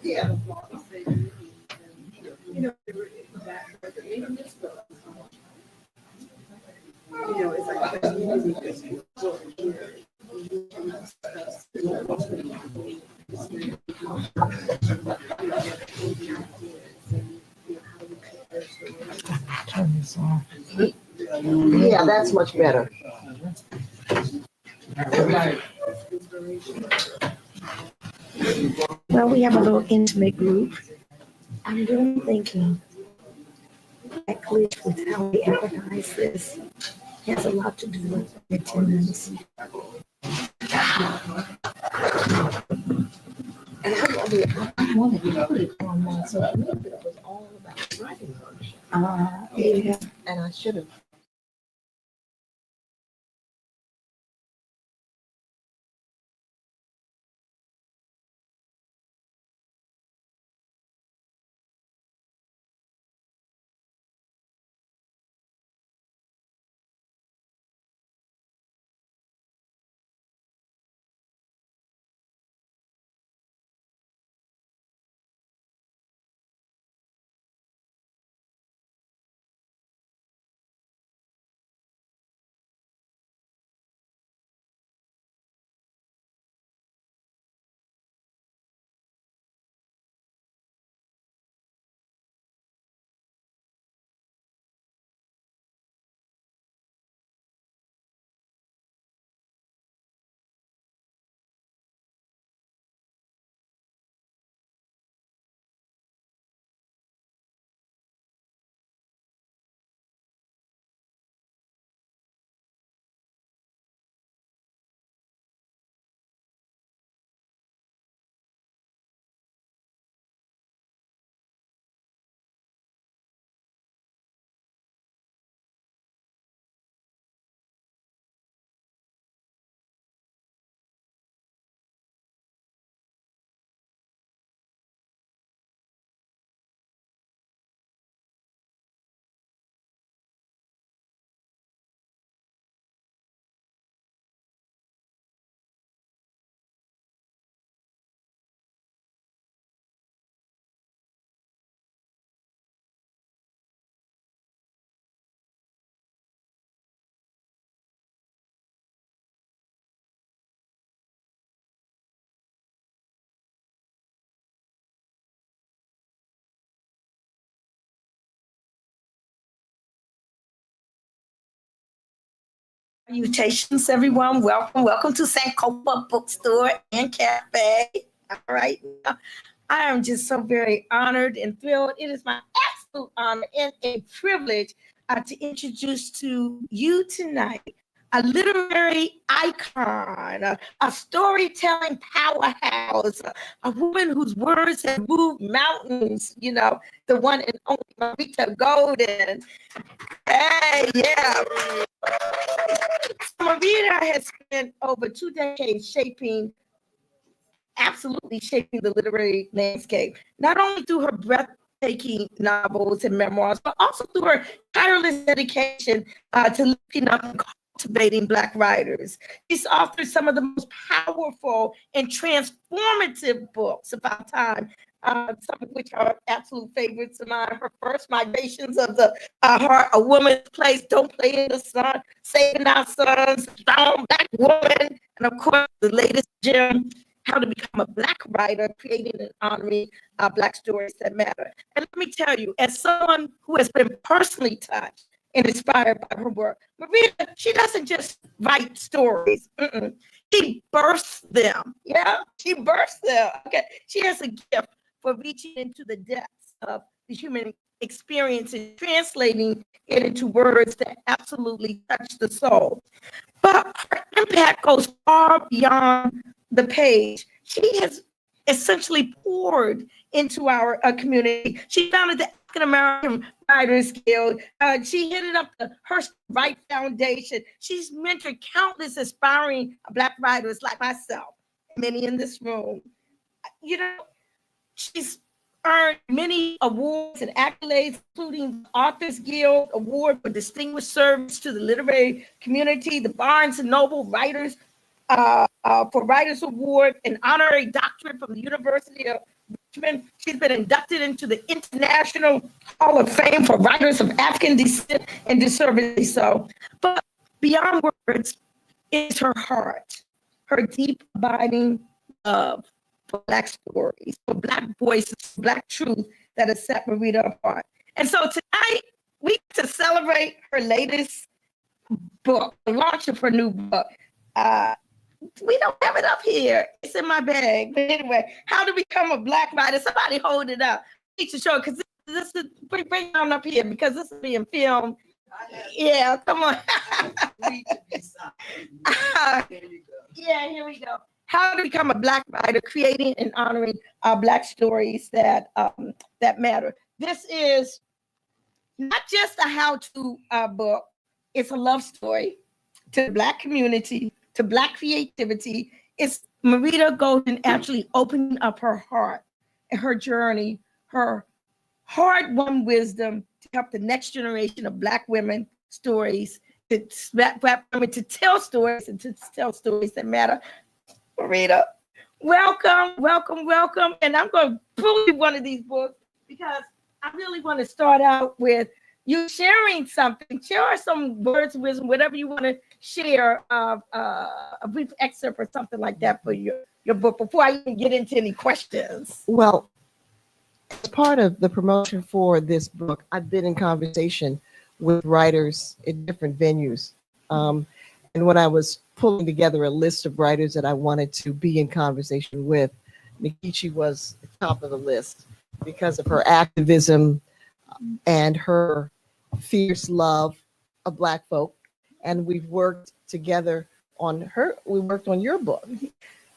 Yeah. It's Turn this off. Yeah, that's much better. Well, we have a little intimate group. I'm really thinking that glitch with how we advertise this has a lot to do with attendance. And I wanted to put it on my social media, but it was all about writing workshop. Yeah. And I should have. Salutations, everyone. Welcome to Sankofa Bookstore and Cafe. All right. I am just so very honored and thrilled. It is my absolute honor and a privilege to introduce to you tonight a literary icon, a storytelling powerhouse, a woman whose words have moved mountains, the one and only Marita Golden. Hey, yeah. Marita has spent over 2 decades absolutely shaping the literary landscape, not only through her breathtaking novels and memoirs, but also through her tireless dedication to lifting up and cultivating Black writers. She's authored some of the most powerful and transformative books of our time, some of which are absolute favorites of mine. Her first, Migrations of the Heart, A Woman's Place, Don't Play in the Sun, Saving Our Sons, Strong Black Woman, and of course, the latest gem, How to Become a Black Writer, Creating and Honoring Black Stories That Matter. And let me tell you, as someone who has been personally touched and inspired by her work, Marita, she doesn't just write stories. She bursts them. Yeah, she bursts them. Okay, she has a gift for reaching into the depths of the human experience and translating it into words that absolutely touch the soul. But her impact goes far beyond the page. She has essentially poured into our community. She founded the African American Writers Guild. She headed up the Hearst Wright Foundation. She's mentored countless aspiring Black writers like myself, many in this room. You know, she's earned many awards and accolades, including the Authors Guild Award for Distinguished Service to the Literary Community, the Barnes and Noble Writers for Writers Award, an honorary doctorate from the University of Richmond. She's been inducted into the International Hall of Fame for writers of African descent and deservedly so. But beyond words is her heart, her deep, abiding love for Black stories, for Black voices, for Black truth that has set Marita apart. And so tonight, we get to celebrate her latest book, the launch of her new book. We don't have it up here. It's in my bag. But anyway, How to Become a Black Writer. Somebody hold it up. I need to show it because this is bring it on up here because this is being filmed. Yeah, come on. Yeah, here we go. How to Become a Black Writer, creating and honoring Black stories that that matter. This is not just a how-to book. It's a love story to the Black community, to Black creativity. It's Marita Golden actually opening up her heart and her journey, her hard-won wisdom to help the next generation of Black women stories, to Black women to tell stories and to tell stories that matter. Marita, welcome, welcome, welcome. And I'm going to pull you one of these books because I really want to start out with you sharing something. Share some words of wisdom, whatever you want to share, a brief excerpt or something like that for your book before I even get into any questions. Well, as part of the promotion for this book, I've been in conversation with writers in different venues. And when I was pulling together a list of writers that I wanted to be in conversation with, Nikichi was the top of the list because of her activism and her fierce love of Black folk. And we've worked together on we worked on your book.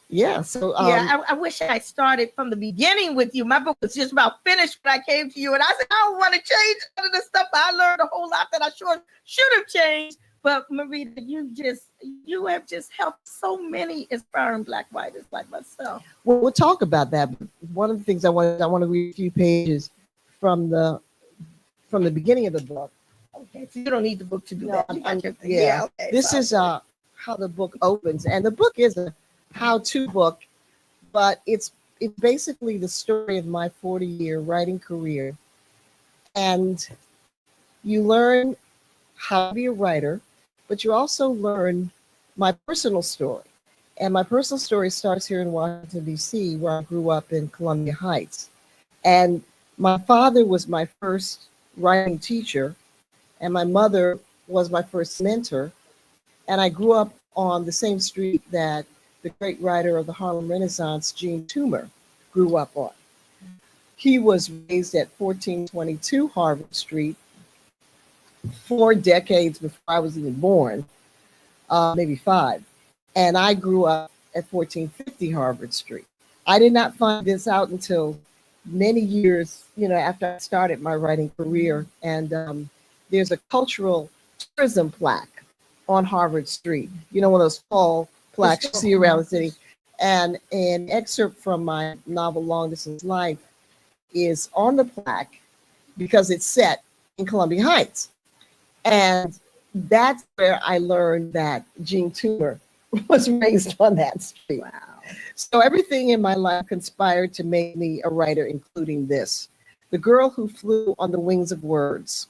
Yeah. So I wish I started from the beginning with you. My book was just about finished when I came to you, and I said I don't want to change none of the stuff. I learned a whole lot that I sure should have changed. But Marita, you have just helped so many aspiring Black writers like myself. Well, we'll talk about that. One of the things I want to read a few pages from the beginning of the book. Okay, so you don't need the book to do No, that. Yeah. Okay, This is how the book opens, and the book is a how-to book, but it's basically the story of my 40-year writing career, and you learn how to be a writer, but you also learn my personal story. And my personal story starts here in Washington, D.C., where I grew up in Columbia Heights. And my father was my first writing teacher, and my mother was my first mentor. And I grew up on the same street that the great writer of the Harlem Renaissance, Gene Toomer, grew up on. He was raised at 1422 Harvard Street 4 decades before I was even born, maybe 5. And I grew up at 1450 Harvard Street. I did not find this out until many years, after I started my writing career. And there's a cultural tourism plaque on Harvard Street. One of those tall plaques you see around the city. And an excerpt from my novel, Long Distance Life, is on the plaque because it's set in Columbia Heights. And that's where I learned that Gene Toomer was raised on that street. Wow. So everything in my life conspired to make me a writer, including this. The Girl Who Flew on the Wings of Words.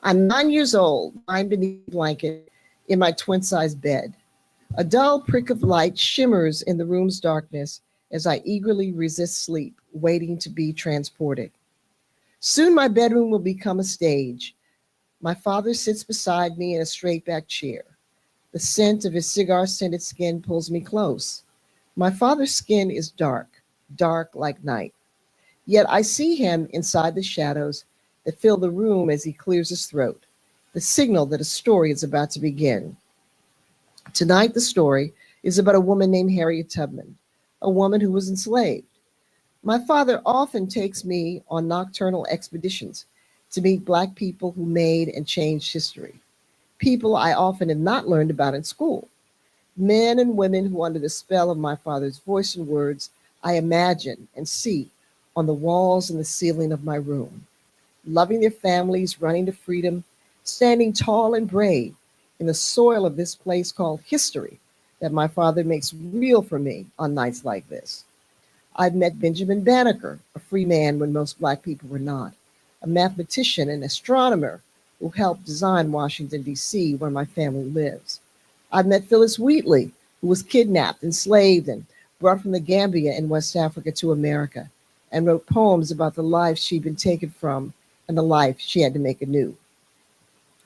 I'm 9 years old, lying beneath a blanket in my twin-sized bed. A dull prick of light shimmers in the room's darkness as I eagerly resist sleep, waiting to be transported. Soon my bedroom will become a stage. My father sits beside me in a straight-back chair. The scent of his cigar-scented skin pulls me close. My father's skin is dark, dark like night. Yet I see him inside the shadows that fill the room as he clears his throat, the signal that a story is about to begin. Tonight, the story is about a woman named Harriet Tubman, a woman who was enslaved. My father often takes me on nocturnal expeditions to meet Black people who made and changed history, people I often have not learned about in school, men and women who, under the spell of my father's voice and words, I imagine and see on the walls and the ceiling of my room, loving their families, running to freedom, standing tall and brave in the soil of this place called history, that my father makes real for me on nights like this. I've met Benjamin Banneker, a free man when most black people were not, a mathematician and astronomer who helped design Washington, D.C., where my family lives. I've met Phyllis Wheatley, who was kidnapped, enslaved, and brought from the Gambia in West Africa to America, and wrote poems about the life she'd been taken from and the life she had to make anew.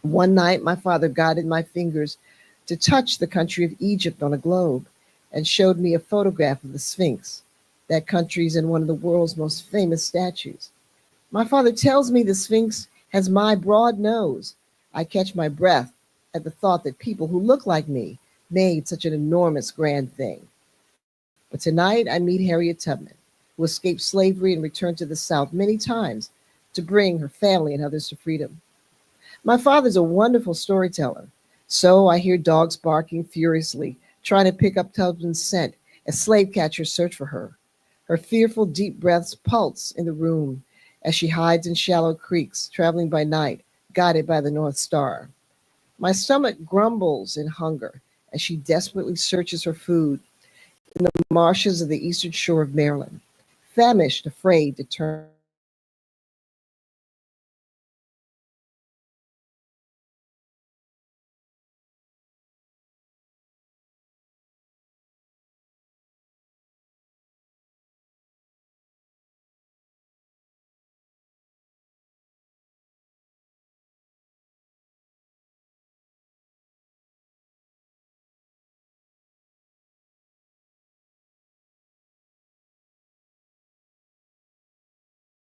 One night, my father guided my fingers to touch the country of Egypt on a globe and showed me a photograph of the Sphinx. That country is in one of the world's most famous statues. My father tells me the Sphinx has my broad nose. I catch my breath at the thought that people who look like me made such an enormous grand thing. But tonight I meet Harriet Tubman, who escaped slavery and returned to the South many times to bring her family and others to freedom. My father's a wonderful storyteller. So I hear dogs barking furiously, trying to pick up Tubman's scent as slave catchers search for her. Her fearful deep breaths pulse in the room as she hides in shallow creeks, traveling by night, guided by the North Star. My stomach grumbles in hunger as she desperately searches for food in the marshes of the eastern shore of Maryland, famished, afraid to turn back. My father tells me that the Sphinx is the greatest statue in the world. It stands tall and majestic, standing between the ocean and the sky. It stands between the ocean and the sky. It stands between the ocean and the sky. It stands between the ocean and the sky. It stands between the ocean and the sky. My father tells me that the Sphinx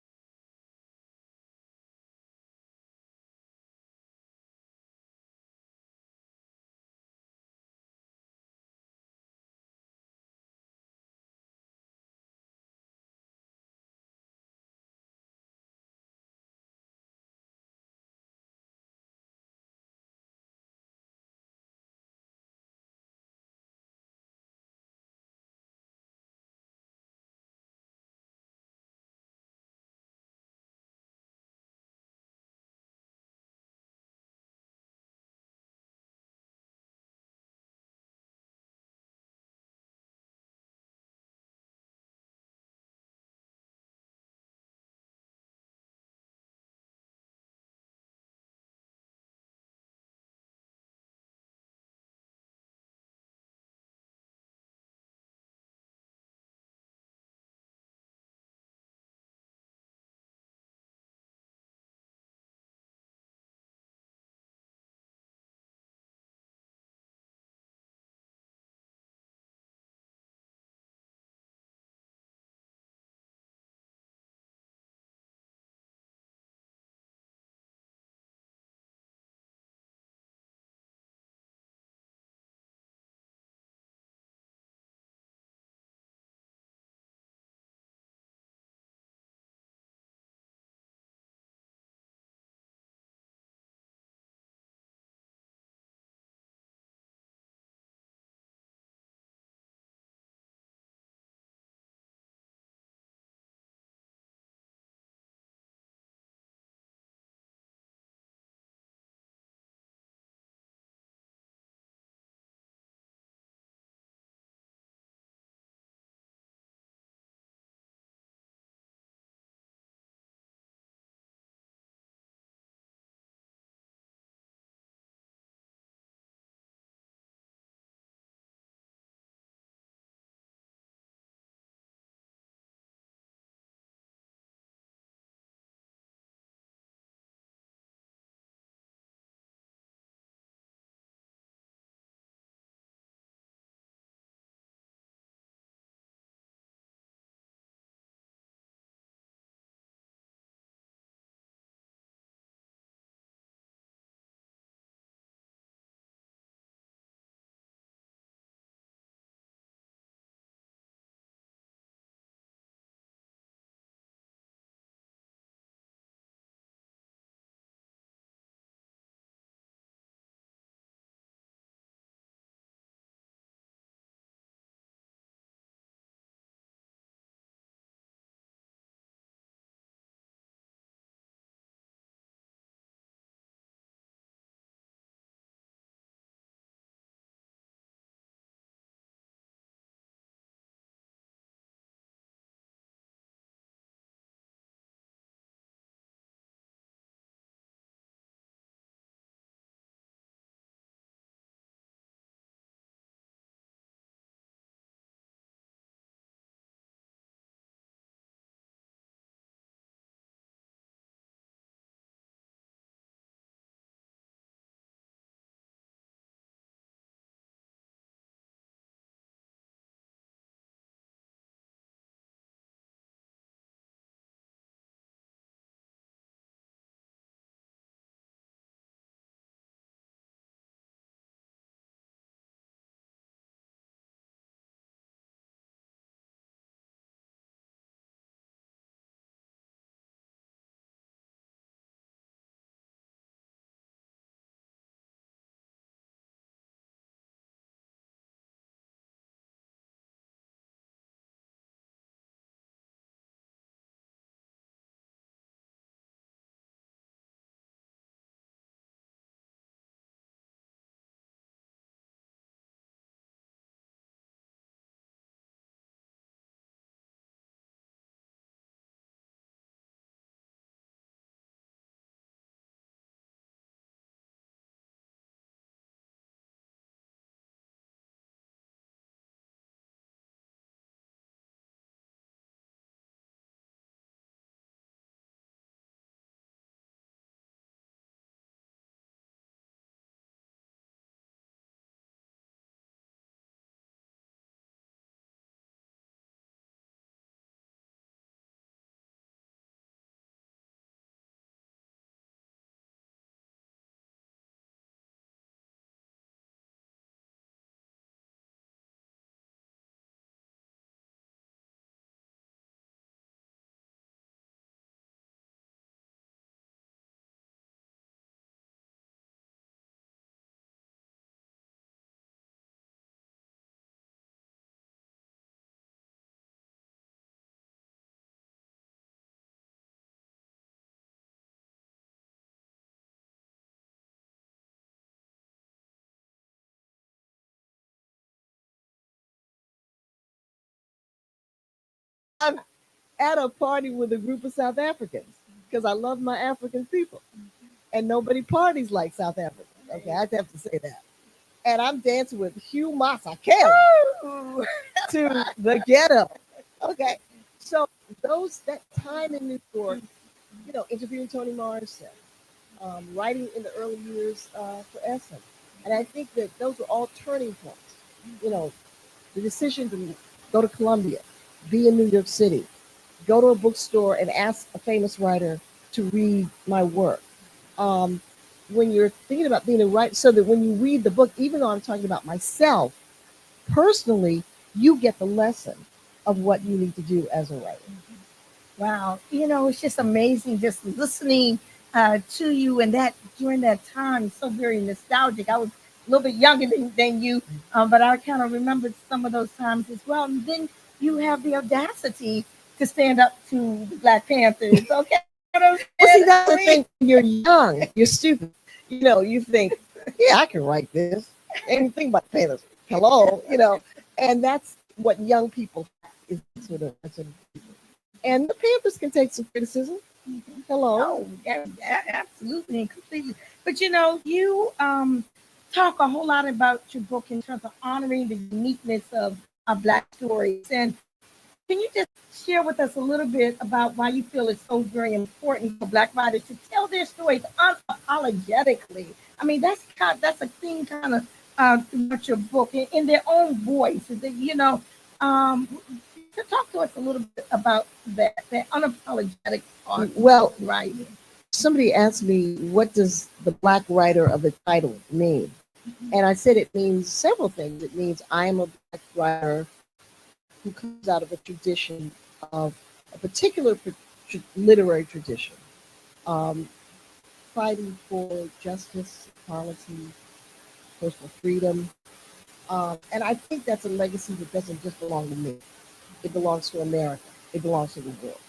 I'm at a party with a group of South Africans because I love my African people, and nobody parties like South Africa. Okay, I have to say that. And I'm dancing with Hugh Masekela Ooh. to the ghetto. Okay, so that time in New York, interviewing Toni Morrison, writing in the early years for Essence, and I think that those were all turning points. You know, the decision to go to Columbia, be in New York City, go to a bookstore and ask a famous writer to read my work. Um, when you're thinking about being a writer, so that when you read the book, even though I'm talking about myself personally, you get the lesson of what you need to do as a writer. Wow, it's just amazing just listening to you and that during that time. So very nostalgic. I was a little bit younger than you, but I kind of remembered some of those times as well. And then you have the audacity to stand up to the Black Panthers. Okay, you know what I'm Well, see, saying? that's I the mean, thing. When you're young, you're stupid. You think, yeah, I can write this. And think about Panthers. Hello, and that's what young people is that sort of people. And the Panthers can take some criticism. Hello. oh, absolutely and completely. But you talk a whole lot about your book in terms of honoring the uniqueness of Black stories. And can you just share with us a little bit about why you feel it's so very important for Black writers to tell their stories unapologetically? I mean, that's a theme kind of throughout your book in their own voice. That um, to talk to us a little bit about that unapologetic art Well, of writing. somebody asked me, what does the Black writer of the title mean? And I said it means several things. It means I am a Black writer who comes out of a tradition of a particular literary tradition, um, fighting for justice, equality, personal freedom. And I think that's a legacy that doesn't just belong to me. It belongs to America. It belongs to the world.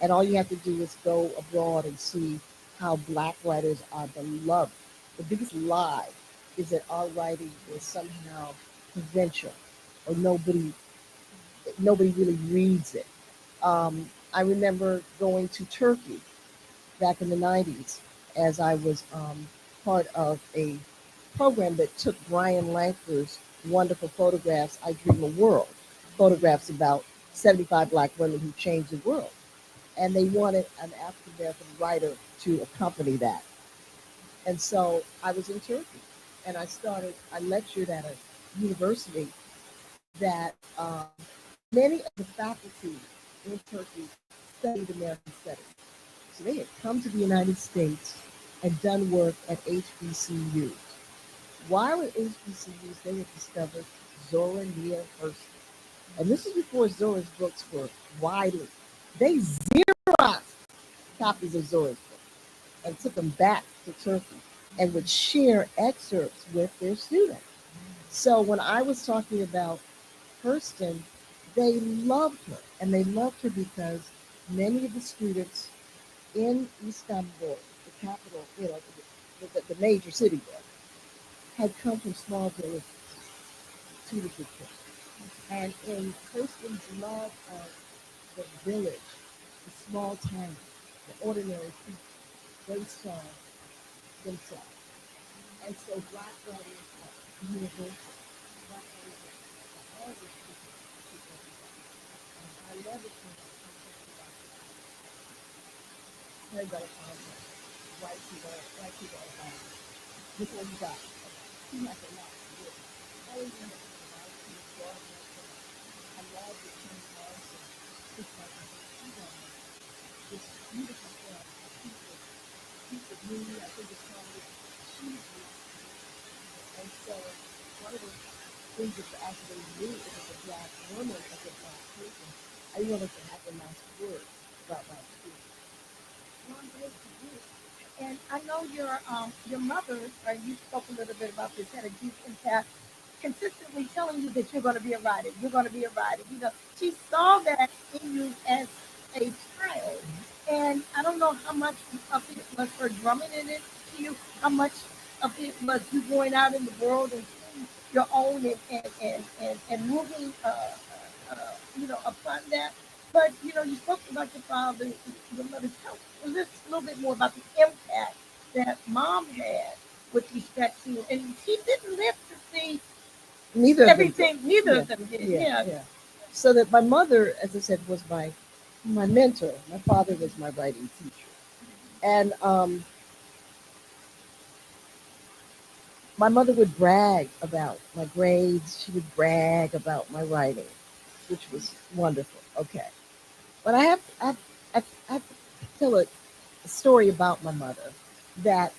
And all you have to do is go abroad and see how Black writers are beloved. The biggest lie is that our writing is somehow provincial or nobody really reads it. I remember going to Turkey back in the 90s as I was part of a program that took Brian Lankford's wonderful photographs, I Dream a World, photographs about 75 Black women who changed the world. And they wanted an African American writer to accompany that. And so I was in Turkey and I lectured at a university that many of the faculty in Turkey studied American studies. So they had come to the United States and done work at HBCUs. While at HBCUs, they had discovered Zora Neale Hurston. And this is before Zora's books were widely. They Xeroxed copies of Zora's book and took them back to Turkey and would share excerpts with their students. So when I was talking about Hurston, they loved her. And they loved her because many of the students in Istanbul, the capital, the major city there, had come from small villages to the big city. And in Hurston's love of the village, the small town, the ordinary people, they saw themselves. And so Black writers are universal. Black writers are always speaking to everybody. And I love it when I talk about Harry Belafonte, white people are before he died. He has a lot to do. I always remember white people brought him up to me. I love the King Morrison, just like I think he done this beautiful film, piece of me, I think it's called She's And so one of the things that actually me as a Black woman, as a Black person, I wanted to have a nice word about my experience. Well, great to you. And I know your mother, you spoke a little bit about this, had a deep impact, consistently telling you that you're going to be a writer. You're going to be a writer. She saw that in you as a child. And I don't know how much of it was her drumming in it to you, how much of it was you going out in the world and seeing your own and moving, upon that. But you spoke about your father, your mother's health. Was this a little bit more about the impact that mom had with respect to, and she didn't live to see Neither of them. everything. Neither of them did. Yeah. Yeah. So that my mother, as I said, was my mentor. My father was my writing teacher, and my mother would brag about my grades. She would brag about my writing, which was wonderful. Okay, but I have to tell a story about my mother that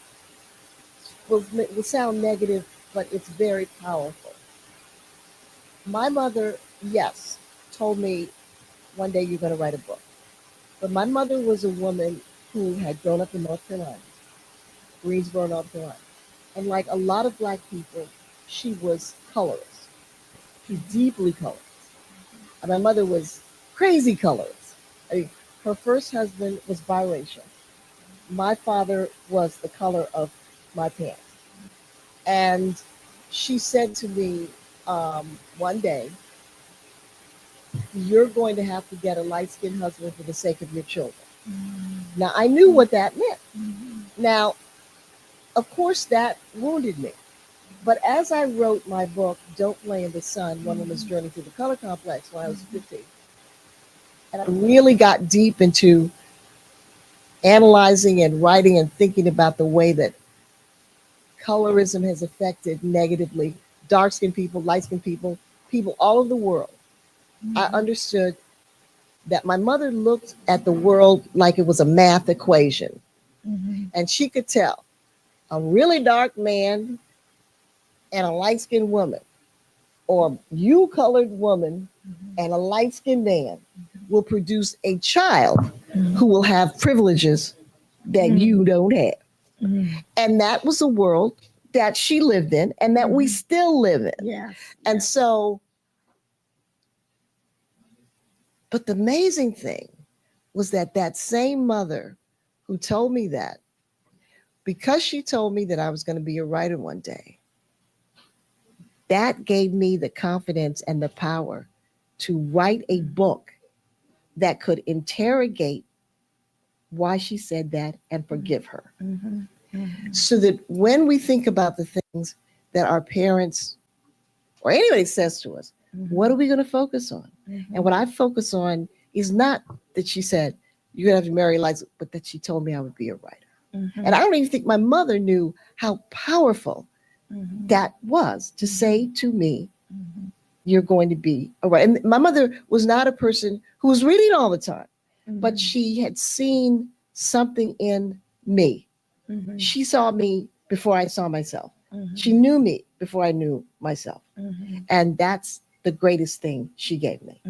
will sound negative, but it's very powerful. My mother, yes, told me one day you're going to write a book. But my mother was a woman who had grown up in North Carolina, Greensboro, North Carolina. And like a lot of black people, she was colorist. She was deeply colorist. And my mother was crazy colorist. I mean, her first husband was biracial. My father was the color of my pants. And she said to me one day, you're going to have to get a light-skinned husband for the sake of your children. Now, I knew what that meant. Now, of course, that wounded me. But as I wrote my book, Don't Play in the Sun, One Woman's Journey Through the Color Complex when I was 15, and I really got deep into analyzing and writing and thinking about the way that colorism has affected negatively dark-skinned people, light-skinned people, people all over the world, I understood that my mother looked at the world like it was a math equation. And she could tell a really dark man and a light skinned woman, or you colored woman and a light skinned man, will produce a child who will have privileges that you don't have. And that was a world that she lived in and that we still live in. Yes. And so, but the amazing thing was that that same mother who told me that, because she told me that I was going to be a writer one day, that gave me the confidence and the power to write a book that could interrogate why she said that and forgive her. So that when we think about the things that our parents or anybody says to us, what are we going to focus on? And what I focus on is not that she said, you're going to have to marry Liza, but that she told me I would be a writer. And I don't even think my mother knew how powerful that was to say to me, you're going to be a writer. And my mother was not a person who was reading all the time, but she had seen something in me. She saw me before I saw myself. She knew me before I knew myself. And that's the greatest thing she gave me.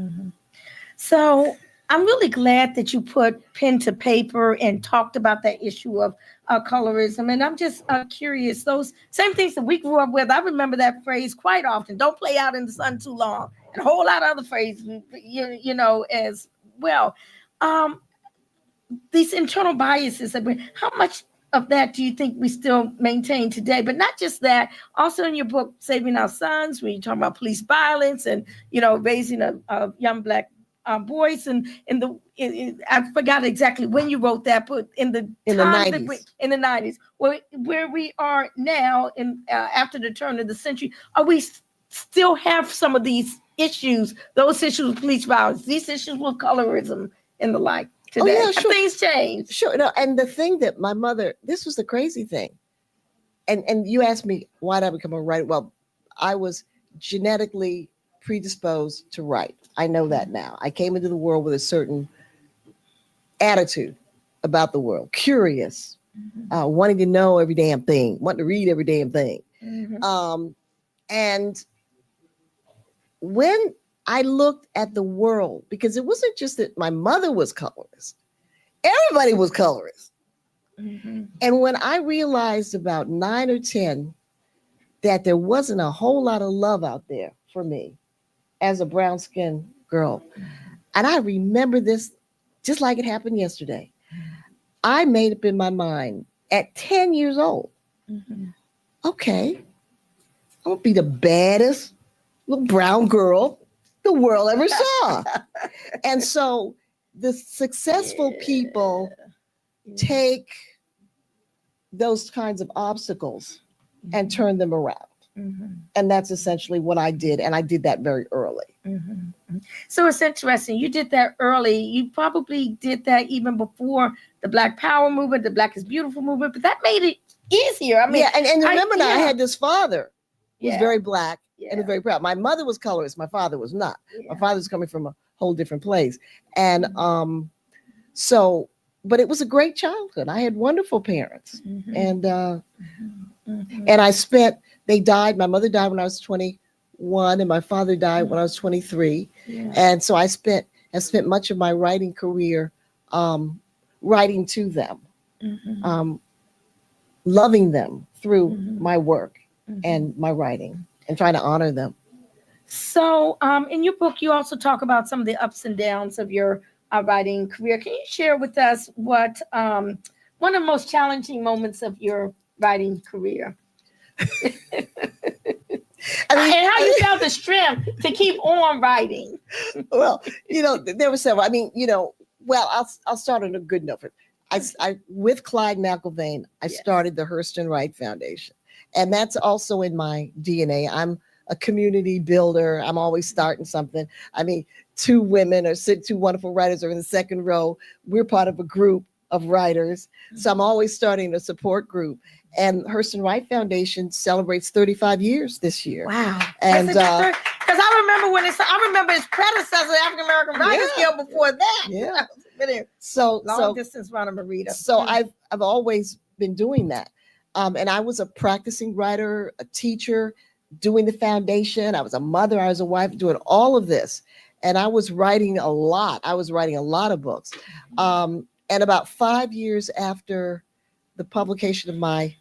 So I'm really glad that you put pen to paper and talked about that issue of colorism. And I'm just curious, those same things that we grew up with, I remember that phrase quite often, don't play out in the sun too long, and a whole lot of other phrases, you know, as well. Um, these internal biases, how much of that do you think we still maintain today? But not just that, also in your book, Saving Our Sons, when you talk about police violence and, you know, raising a young black boys, and I forgot exactly when you wrote that, but in the 90s. In the 90s, where we are now, in after the turn of the century, are we still have some of these issues, those issues with police violence, these issues with colorism and the like today? Oh, yeah, sure. Things change. Sure. No, and the thing that my mother, this was the crazy thing. And you asked me, why did I become a writer? Well, I was genetically predisposed to write. I know that now. I came into the world with a certain attitude about the world, curious, wanting to know every damn thing, wanting to read every damn thing. And when I looked at the world, because it wasn't just that my mother was colorist, everybody was colorist. And when I realized about 9 or 10 that there wasn't a whole lot of love out there for me as a brown skinned girl, and I remember this just like it happened yesterday, I made up in my mind at 10 years old, okay, I'm gonna be the baddest little brown girl the world ever saw. And so the successful people take those kinds of obstacles and turn them around. Mhm. And that's essentially what I did. And I did that very early. Mhm. So it's interesting. You did that early. You probably did that even before the Black Power movement, the Black is Beautiful movement, but that made it easier. I mean, Yeah, and remember now, I yeah, had this father who was yeah, very Black and yeah, very proud. My mother was colorist. My father was not. My yeah. father was coming from a whole different place. And so, but it was a great childhood. I had wonderful parents. Mhm. And Mhm. and they died. My mother died when I was 21 and my father died when I was 23. Yeah. And so I spent much of my writing career writing to them, Mhm. um, loving them through Mhm. my work Mhm. and my writing and trying to honor them. So, in your book, you also talk about some of the ups and downs of your writing career. Can you share with us what one of the most challenging moments of your writing career, I mean, and how you found the strength to keep on writing? well, there were several. I mean, well, I'll start on a good note. I with Clyde McIlvaine, I Yes. started the Hurston Wright Foundation, and that's also in my DNA. I'm a community builder. I'm always starting something. I mean, two women or two wonderful writers are in the second row. We're part of a group of writers, so I'm always starting a support group. And Hurston Wright Foundation celebrates 35 years this year. Wow. And because I remember I remember his predecessor, African American Writers Yeah. Guild, before that. Yeah. Been so long distance runner, Marita. so I've always been doing that. And I was a practicing writer, a teacher, doing the foundation. I was a mother, I was a wife, doing all of this. And I was writing a lot. I was writing a lot of books. And about 5 years after the publication of my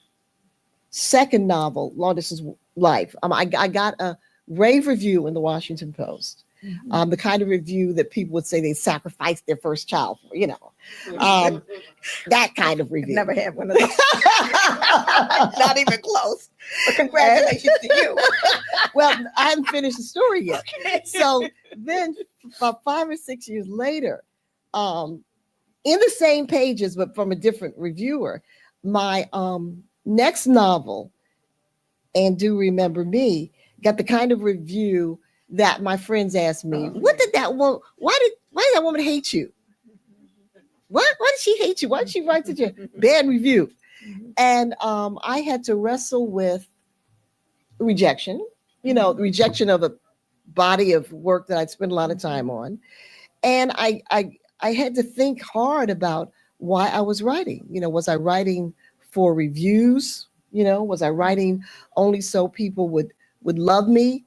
second novel, Long Distance Life, I got a rave review in the Washington Post. The kind of review that people would say they sacrificed their first child for, that kind of review. Never had one of those. Not even close. But congratulations to you. Well, I haven't finished the story yet. So then, about 5 or 6 years later, in the same pages, but from a different reviewer, my next novel, And Do Remember Me, got the kind of review that my friends asked me, what did that woman, why did that woman hate you? Why did she hate you? Why did she write such a bad review? And I had to wrestle with rejection, rejection of a body of work that I'd spent a lot of time on. And I had to think hard about why I was writing. Was I writing for reviews? Was I writing only so people would love me?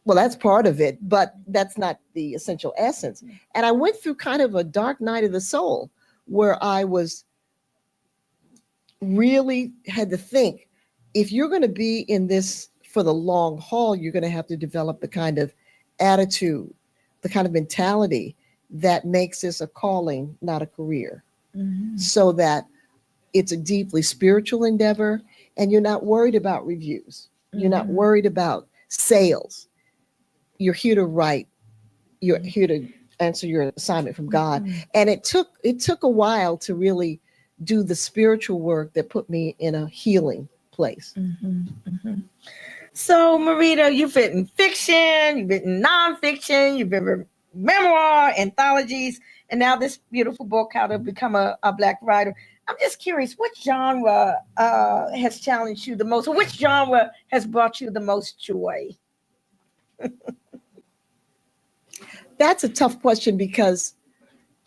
Well, that's part of it, but that's not the essential essence. And I went through kind of a dark night of the soul where I was really had to think, if you're going to be in this for the long haul, you're going to have to develop the kind of attitude, the kind of mentality that makes this a calling, not a career, so that it's a deeply spiritual endeavor and you're not worried about reviews. You're not worried about sales. You're here to write. You're here to answer your assignment from God. And it took a while to really do the spiritual work that put me in a healing place. So, Marita, you've written fiction, you've written nonfiction, you've written memoir, anthologies, and now this beautiful book, How to Become a Black Writer. I'm just curious, what genre has challenged you the most, or which genre has brought you the most joy? That's a tough question because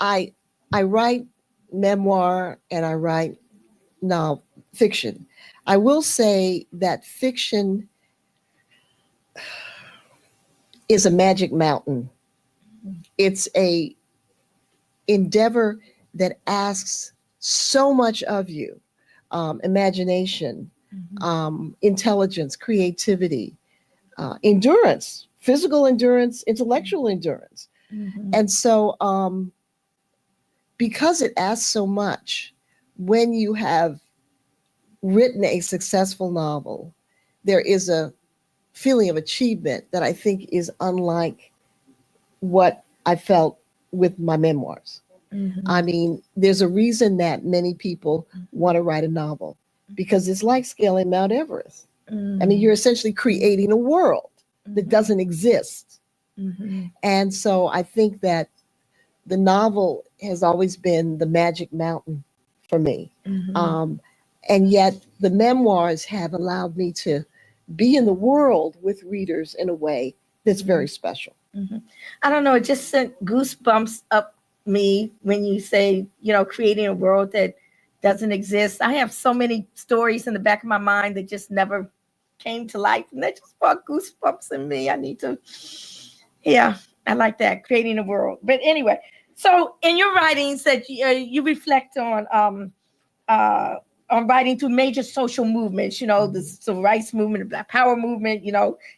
I write memoir and I write fiction. I will say that fiction is a magic mountain. It's a endeavor that asks so much of you: imagination, intelligence, creativity, endurance, physical endurance, intellectual endurance. And so, because it asks so much, when you have written a successful novel, there is a feeling of achievement that I think is unlike what I felt with my memoirs. I Mhm. mean, there's a reason that many people want to write a novel because it's like scaling Mount Everest. I mean, you're Mhm. essentially creating a world that Mhm. doesn't exist. Mhm. And so I think that the novel has always been the magic mountain for me. Mhm. Um, and yet the memoirs have allowed me to be in the world with readers in a way that's very special. Mhm. I don't know. It just sent goosebumps up me when you say, creating a world that doesn't exist. I have so many stories in the back of my mind that just never came to life, and that just brought goosebumps in me. I need to, yeah, I like that, creating a world. But anyway, so in your writings that you reflect uh, on writing through major social movements, the civil rights movement, the Black Power movement,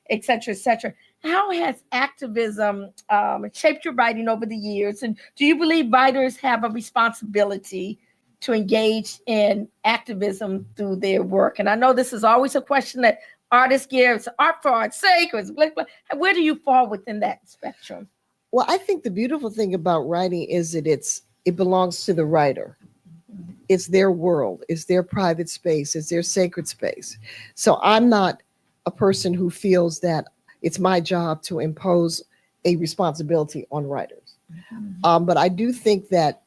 et cetera, et cetera. How has activism shaped your writing over the years? And do you believe writers have a responsibility to engage in activism through their work? And I know this is always a question that artists give, it's art for art's sake, or it's blah, blah. Where do you fall within that spectrum? Well, I think the beautiful thing about writing is that it belongs to the writer. It's their world, it's their private space, it's their sacred space. So I'm not a person who feels that it's my job to impose a responsibility on writers. But I do think that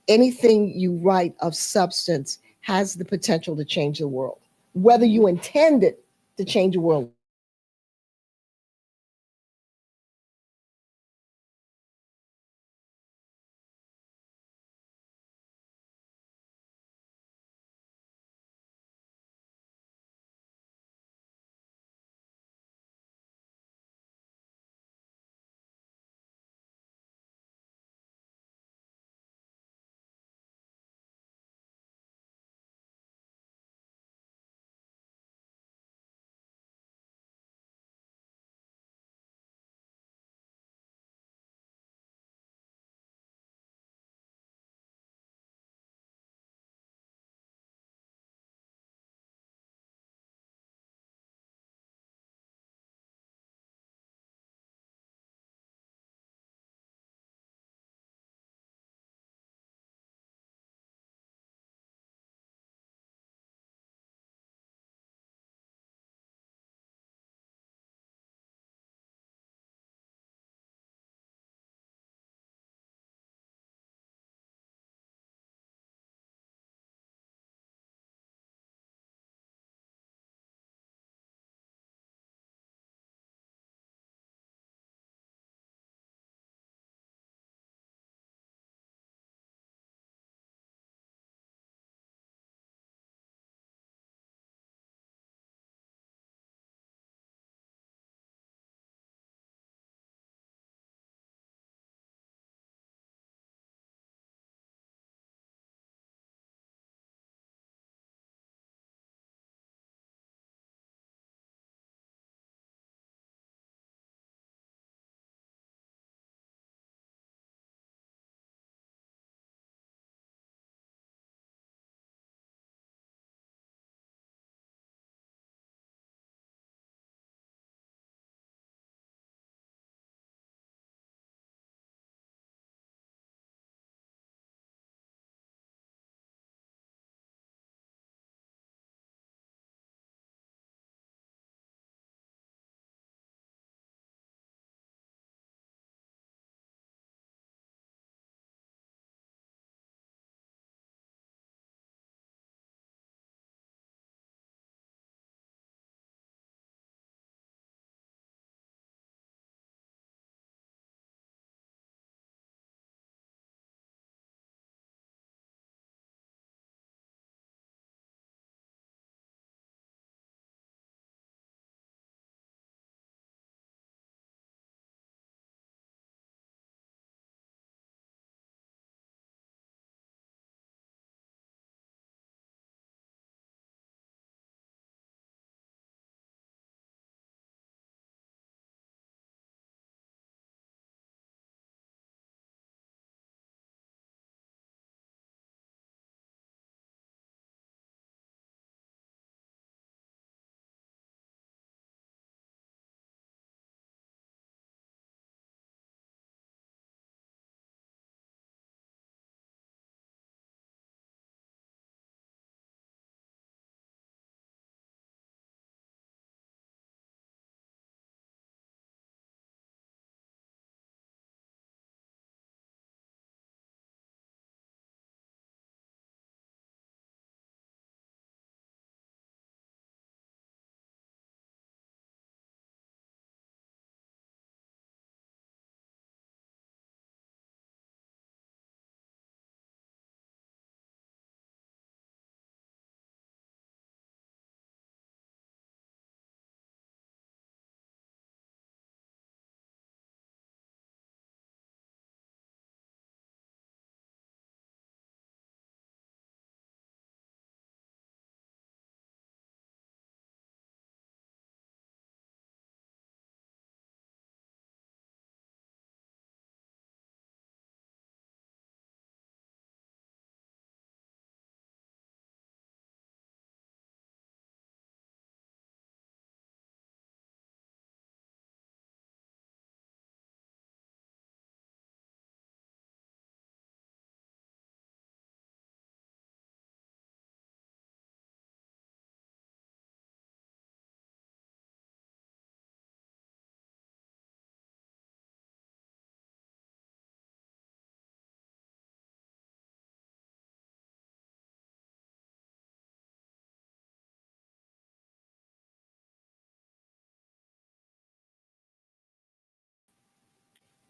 anything you write of substance has the potential to change the world. Whether you intend it to change the world or not, it has the potential to change the world. And so I think that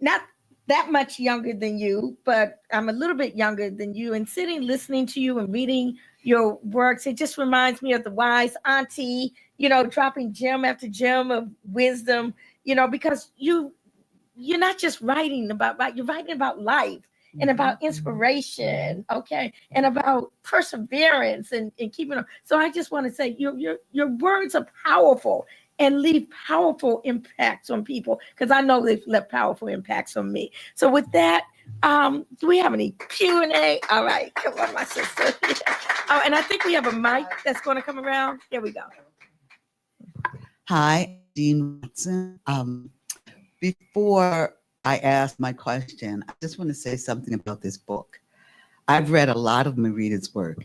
not that much younger than you, but I'm a little bit younger than you. And sitting, listening to you and reading your works, it just reminds me of the wise auntie, dropping gem after gem of wisdom, because you're not just writing about, right, you're writing about life and about inspiration, okay, and about perseverance and keeping on. So I just want to say your words are powerful and leave powerful impacts on people, because I know they've left powerful impacts on me. So with that, do we have any Q&A? All right, come on, my sister. Oh, and I think we have a mic that's going to come around. Here we go. Hi, Dean Watson. Before I ask my question, I just want to say something about this book. I've read a lot of Marita's work,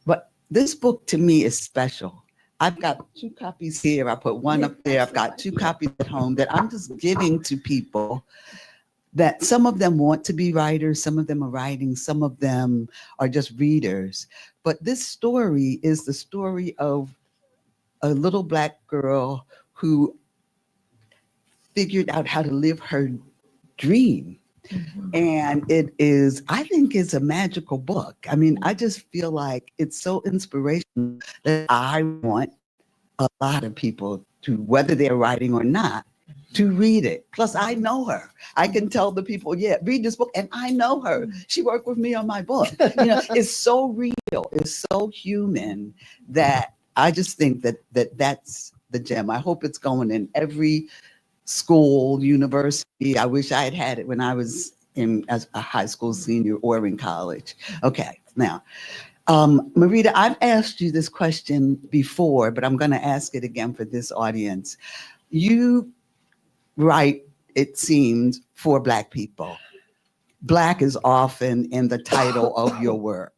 but this book to me is special. I've got 2 copies here. I put one up there. I've got 2 copies at home that I'm just giving to people, that some of them want to be writers, some of them are writing, some of them are just readers. But this story is the story of a little Black girl who figured out how to live her dream. And it is, I think it's a magical book. I mean, I just feel like it's so inspirational that I want a lot of people to, whether they're writing or not, to read it. Plus, I know her. I can tell the people, yeah, read this book, and I know her. She worked with me on my book. It's so real. It's so human that I just think that's the gem. I hope it's going in every school, university. I wish I had had it when I was as a high school senior or in college. Okay, now, Marita, I've asked you this question before, but I'm going to ask it again for this audience. You write, it seems, for Black people. Black is often in the title of your work.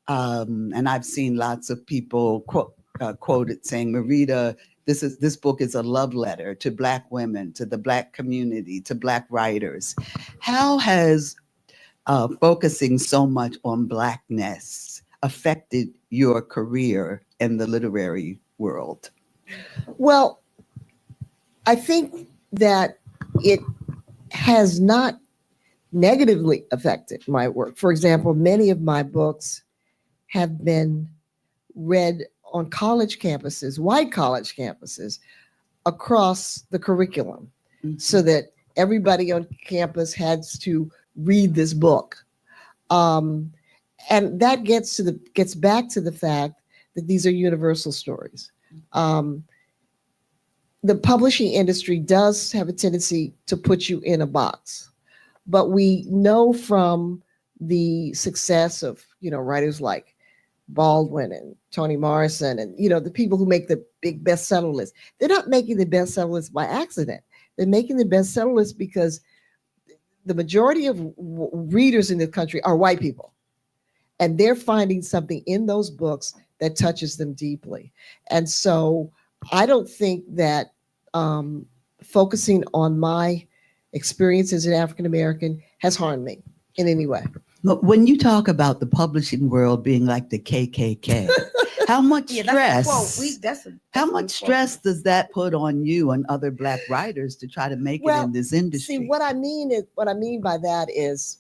And I've seen lots of people quoted saying, Marita, this book is a love letter to Black women, to the Black community, to Black writers. How has focusing so much on Blackness affected your career in the literary world? Well, I think that it has not negatively affected my work. For example, many of my books have been read on college campuses, white college campuses, across the curriculum, so that everybody on campus has to read this book. And that gets back to the fact that these are universal stories. The publishing industry does have a tendency to put you in a box, but we know from the success of, writers like Baldwin and Toni Morrison and, the people who make the big bestseller list, they're not making the bestseller list by accident. They're making the bestseller list because the majority of readers in the country are white people, and they're finding something in those books that touches them deeply. And so I don't think that focusing on my experience as an African American has harmed me in any way. But when you talk about the publishing world being like the KKK, how much stress does that put on you and other Black writers to try to make it in this industry? See, what I mean by that is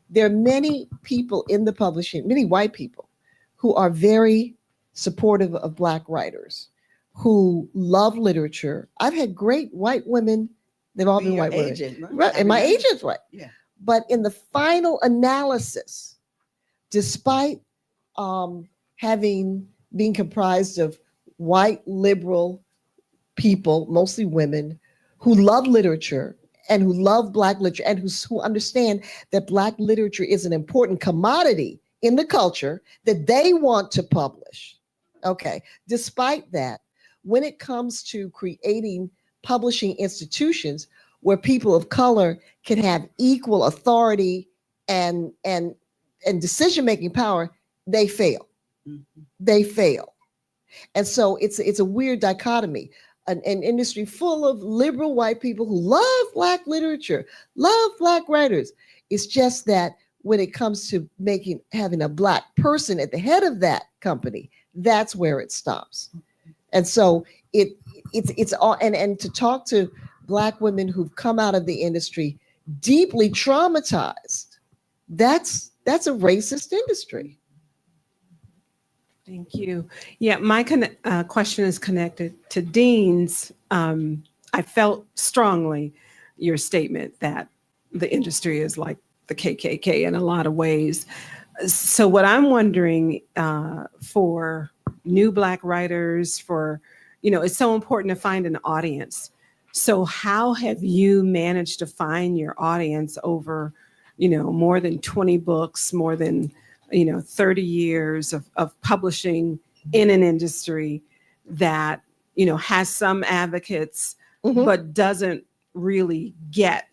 there are many people in the publishing, many white people who are very supportive of Black writers, who love literature. I've had great white women. They've all been white women. Right? And my agent's white. Yeah. But in the final analysis, despite being comprised of white liberal people, mostly women, who love literature and who love Black literature and who understand that Black literature is an important commodity in the culture that they want to publish. Okay. Despite that, when it comes to creating publishing institutions where people of color can have equal authority and decision-making power, they fail. They fail. And so it's a weird dichotomy. An industry full of liberal white people who love Black literature, love Black writers. It's just that when it comes to having a Black person at the head of that company, that's where it stops. And so it's all, and to talk to Black women who've come out of the industry deeply traumatized. That's a racist industry. Thank you. Yeah, my question is connected to Dean's. I felt strongly your statement that the industry is like the KKK in a lot of ways. So, what I'm wondering for new Black writers, it's so important to find an audience. So, how have you managed to find your audience over, more than 20 books, more than 30 years of publishing in an industry that, has some advocates, Mhm. but doesn't really get,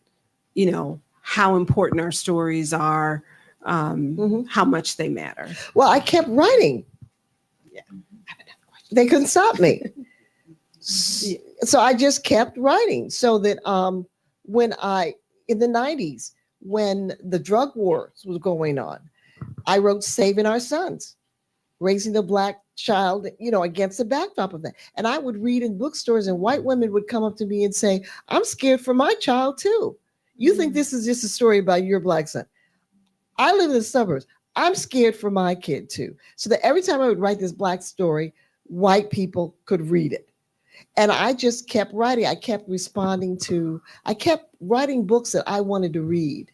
how important our stories are, Mhm. how much they matter. Well, I kept writing. They couldn't stop me. So I just kept writing so that when in the 90s, when the drug wars was going on, I wrote Saving Our Sons, raising the Black child, against the backdrop of that. And I would read in bookstores and white women would come up to me and say, I'm scared for my child too. You think this is just a story about your Black son? I live in the suburbs. I'm scared for my kid too. So that every time I would write this Black story, white people could read it. And I just kept writing. I kept writing books that I wanted to read.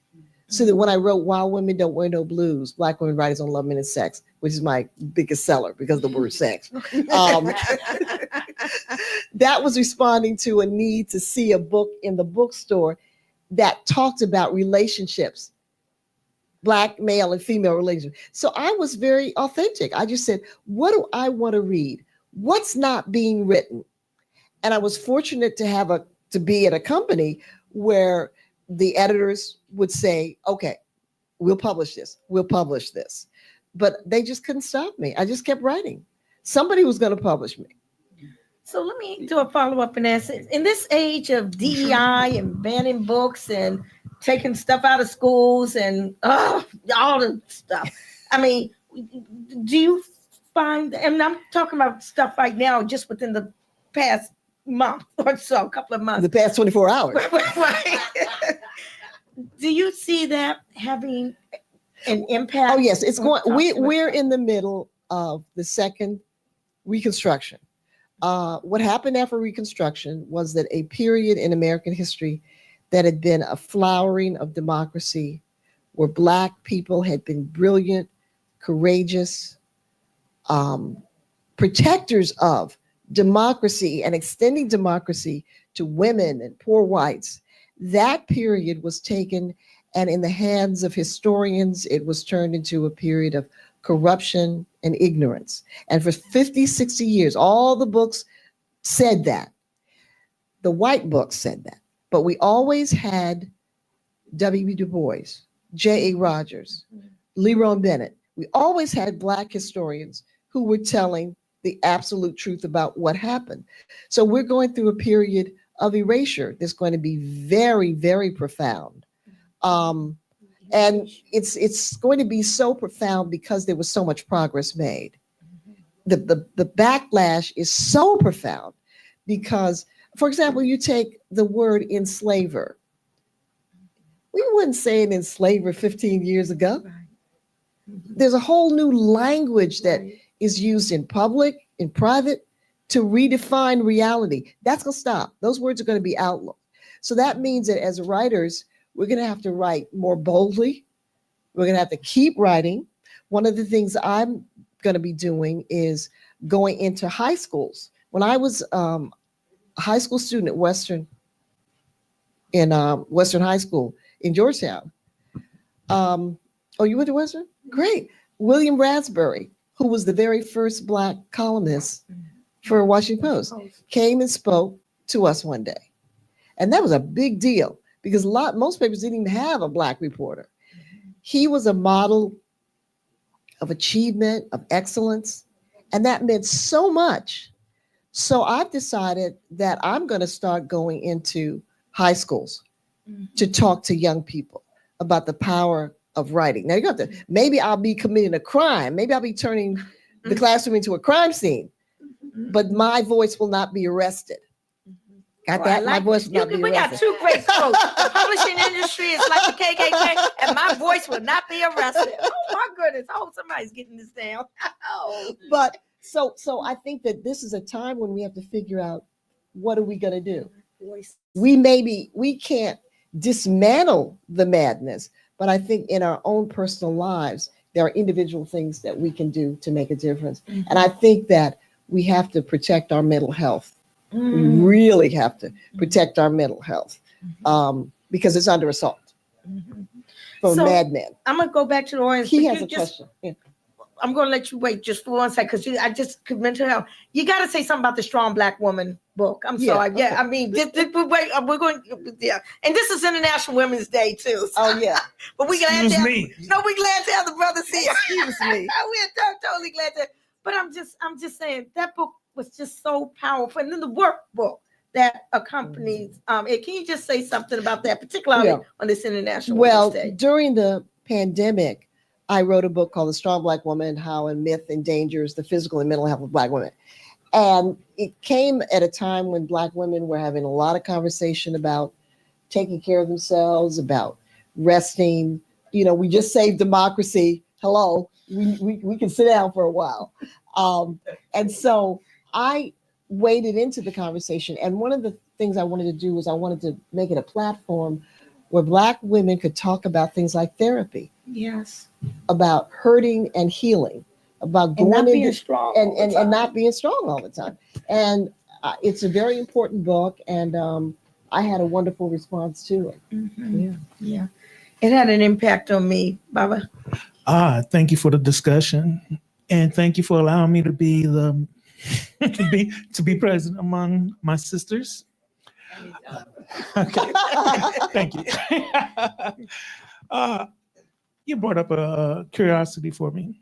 So that when I wrote Wild Women Don't Wear No Blues, Black Women Writers on Love, Men, and Sex, which is my biggest seller because of the word sex, that was responding to a need to see a book in the bookstore that talked about relationships, Black male and female relationships. So I was very authentic. I just said, what do I want to read? What's not being written? And I was fortunate to be at a company where the editors would say, okay, we'll publish this. We'll publish this. But they just couldn't stop me. I just kept writing. Somebody was going to publish me. So let me do a follow-up and ask, in this age of DEI and banning books and taking stuff out of schools and all the stuff, I mean, do you find, and I'm talking about stuff right now, just within the past month or so, a couple of months. The past 24 hours. Right. Do you see that having an impact? Oh, yes. It's going. We're We're in the middle of the second Reconstruction. What happened after Reconstruction was that a period in American history that had been a flowering of democracy, where Black people had been brilliant, courageous, protectors of democracy and extending democracy to women and poor whites. That period was taken, and in the hands of historians, it was turned into a period of corruption and ignorance. And for 50, 60 years, all the books said that. The white books said that. But we always had W.B. Du Bois, J.A. Rogers, Leroy Bennett. We always had Black historians who were telling the absolute truth about what happened. So we're going through a period of erasure that's going to be very, very profound. And it's going to be so profound because there was so much progress made. The backlash is so profound because, for example, you take the word enslaver. We wouldn't say an enslaver 15 years ago. There's a whole new language that is used in public, in private, to redefine reality. That's going to stop. Those words are going to be outlawed. So that means that as writers, we're going to have to write more boldly. We're going to have to keep writing. One of the things I'm going to be doing is going into high schools. When I was a high school student at Western High School in Georgetown. Oh, you went to Western? Great. William Raspberry, who was the very first Black columnist for Washington Post, came and spoke to us one day. And that was a big deal because most papers didn't even have a Black reporter. He was a model of achievement, of excellence, and that meant so much. So I've decided that I'm going to start going into high schools to talk to young people about the power of writing. Now, you have to, maybe I'll be committing a crime. Maybe I'll be turning the classroom into a crime scene, but my voice will not be arrested Got Oh, that? I My like voice this. will not be We got arrested. two great quotes. The publishing industry is like the KKK, and my voice will not be arrested. Oh my goodness! I hope somebody's getting this down. Oh. But so I think that this is a time when we have to figure out what are we going to do. We can't dismantle the madness, but I think in our own personal lives there are individual things that we can do to make a difference. And I think that we have to protect our mental health. We really have to protect our mental health because it's under assault from So, madmen. I'm gonna go back to the audience. He but has you a just- question. Yeah. I'm gonna let you wait just for 1 second because I just could mention health. You got to say something about the Strong Black Woman book. I'm Yeah, sorry. Yeah, okay. I mean, wait, we're going. Yeah, and this is International Women's Day too. So, Oh yeah. but we glad to Excuse have, me. no, we glad to have the brothers here. Excuse me. We're totally glad to. But I'm just saying that book was just so powerful, and then the workbook that accompanies it. Can you just say something about that, particularly Yeah. on this International Well, Women's Day? during the pandemic, I wrote a book called The Strong Black Woman, How a Myth Endangers the Physical and Mental Health of Black Women. And it came at a time when Black women were having a lot of conversation about taking care of themselves, about resting. You know, we just saved democracy. Hello, we can sit down for a while. And so I waded into the conversation. And one of the things I wanted to do was I wanted to make it a platform where Black women could talk about things like therapy, Yes, about hurting and healing, about and going not being into strong all the and time. not being strong all the time. And it's a very important book, and I had a wonderful response to it. Mhm. Yeah, it had an impact on me, Baba. Thank you for the discussion, and thank you for allowing me to be to be present among my sisters. Okay, thank you. You brought up a curiosity for me.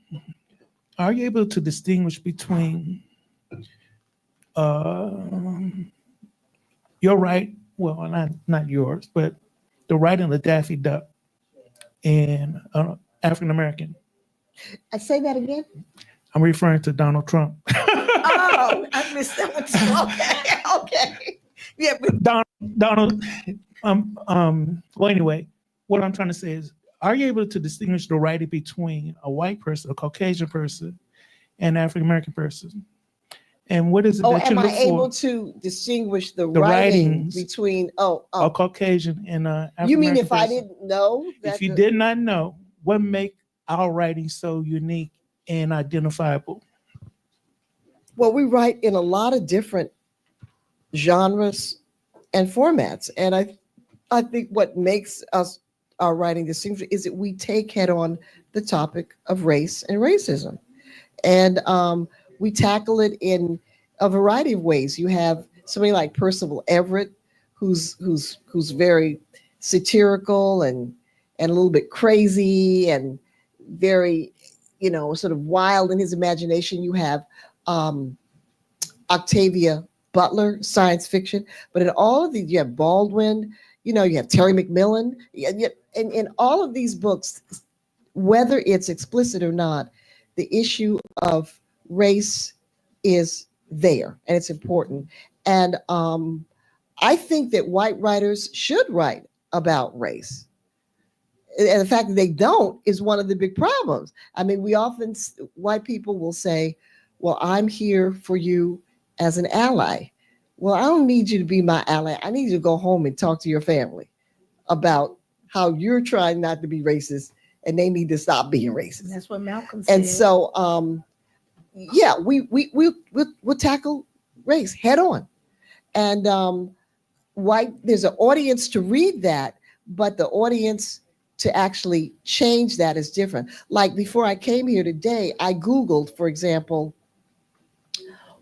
Are you able to distinguish between your right, well, not yours, but the right of the Daffy Duck and African American? I say that again. I'm referring to Donald Trump. Oh, I missed that one too. Okay. Yeah, but Donald, well, anyway, what I'm trying to say is, are you able to distinguish the writing between a white person, a Caucasian person, and an African American person? And what is it that you Am look I able for? to distinguish the The writing writings between? A Caucasian and a African You mean American if I person? didn't know that? If you did not know, what make our writing so unique and identifiable? Well, we write in a lot of different genres and formats, and I think what makes us our writing distinguished is that we take head on the topic of race and racism, and we tackle it in a variety of ways. You have somebody like Percival Everett, who's very satirical and a little bit crazy and very, sort of wild in his imagination. You have Octavia Butler, science fiction, but in all of these, you have Baldwin, you have Terry McMillan, and in all of these books, whether it's explicit or not, the issue of race is there and it's important. And I think that white writers should write about race. And the fact that they don't is one of the big problems. I mean, white people will say, well, I'm here for you as an ally. Well, I don't need you to be my ally. I need you to go home and talk to your family about how you're trying not to be racist and they need to stop being racist. that's what Malcolm said. And so, yeah, we'll tackle race head on. And there's an audience to read that, but the audience to actually change that is different. Like before I came here today, I Googled, for example,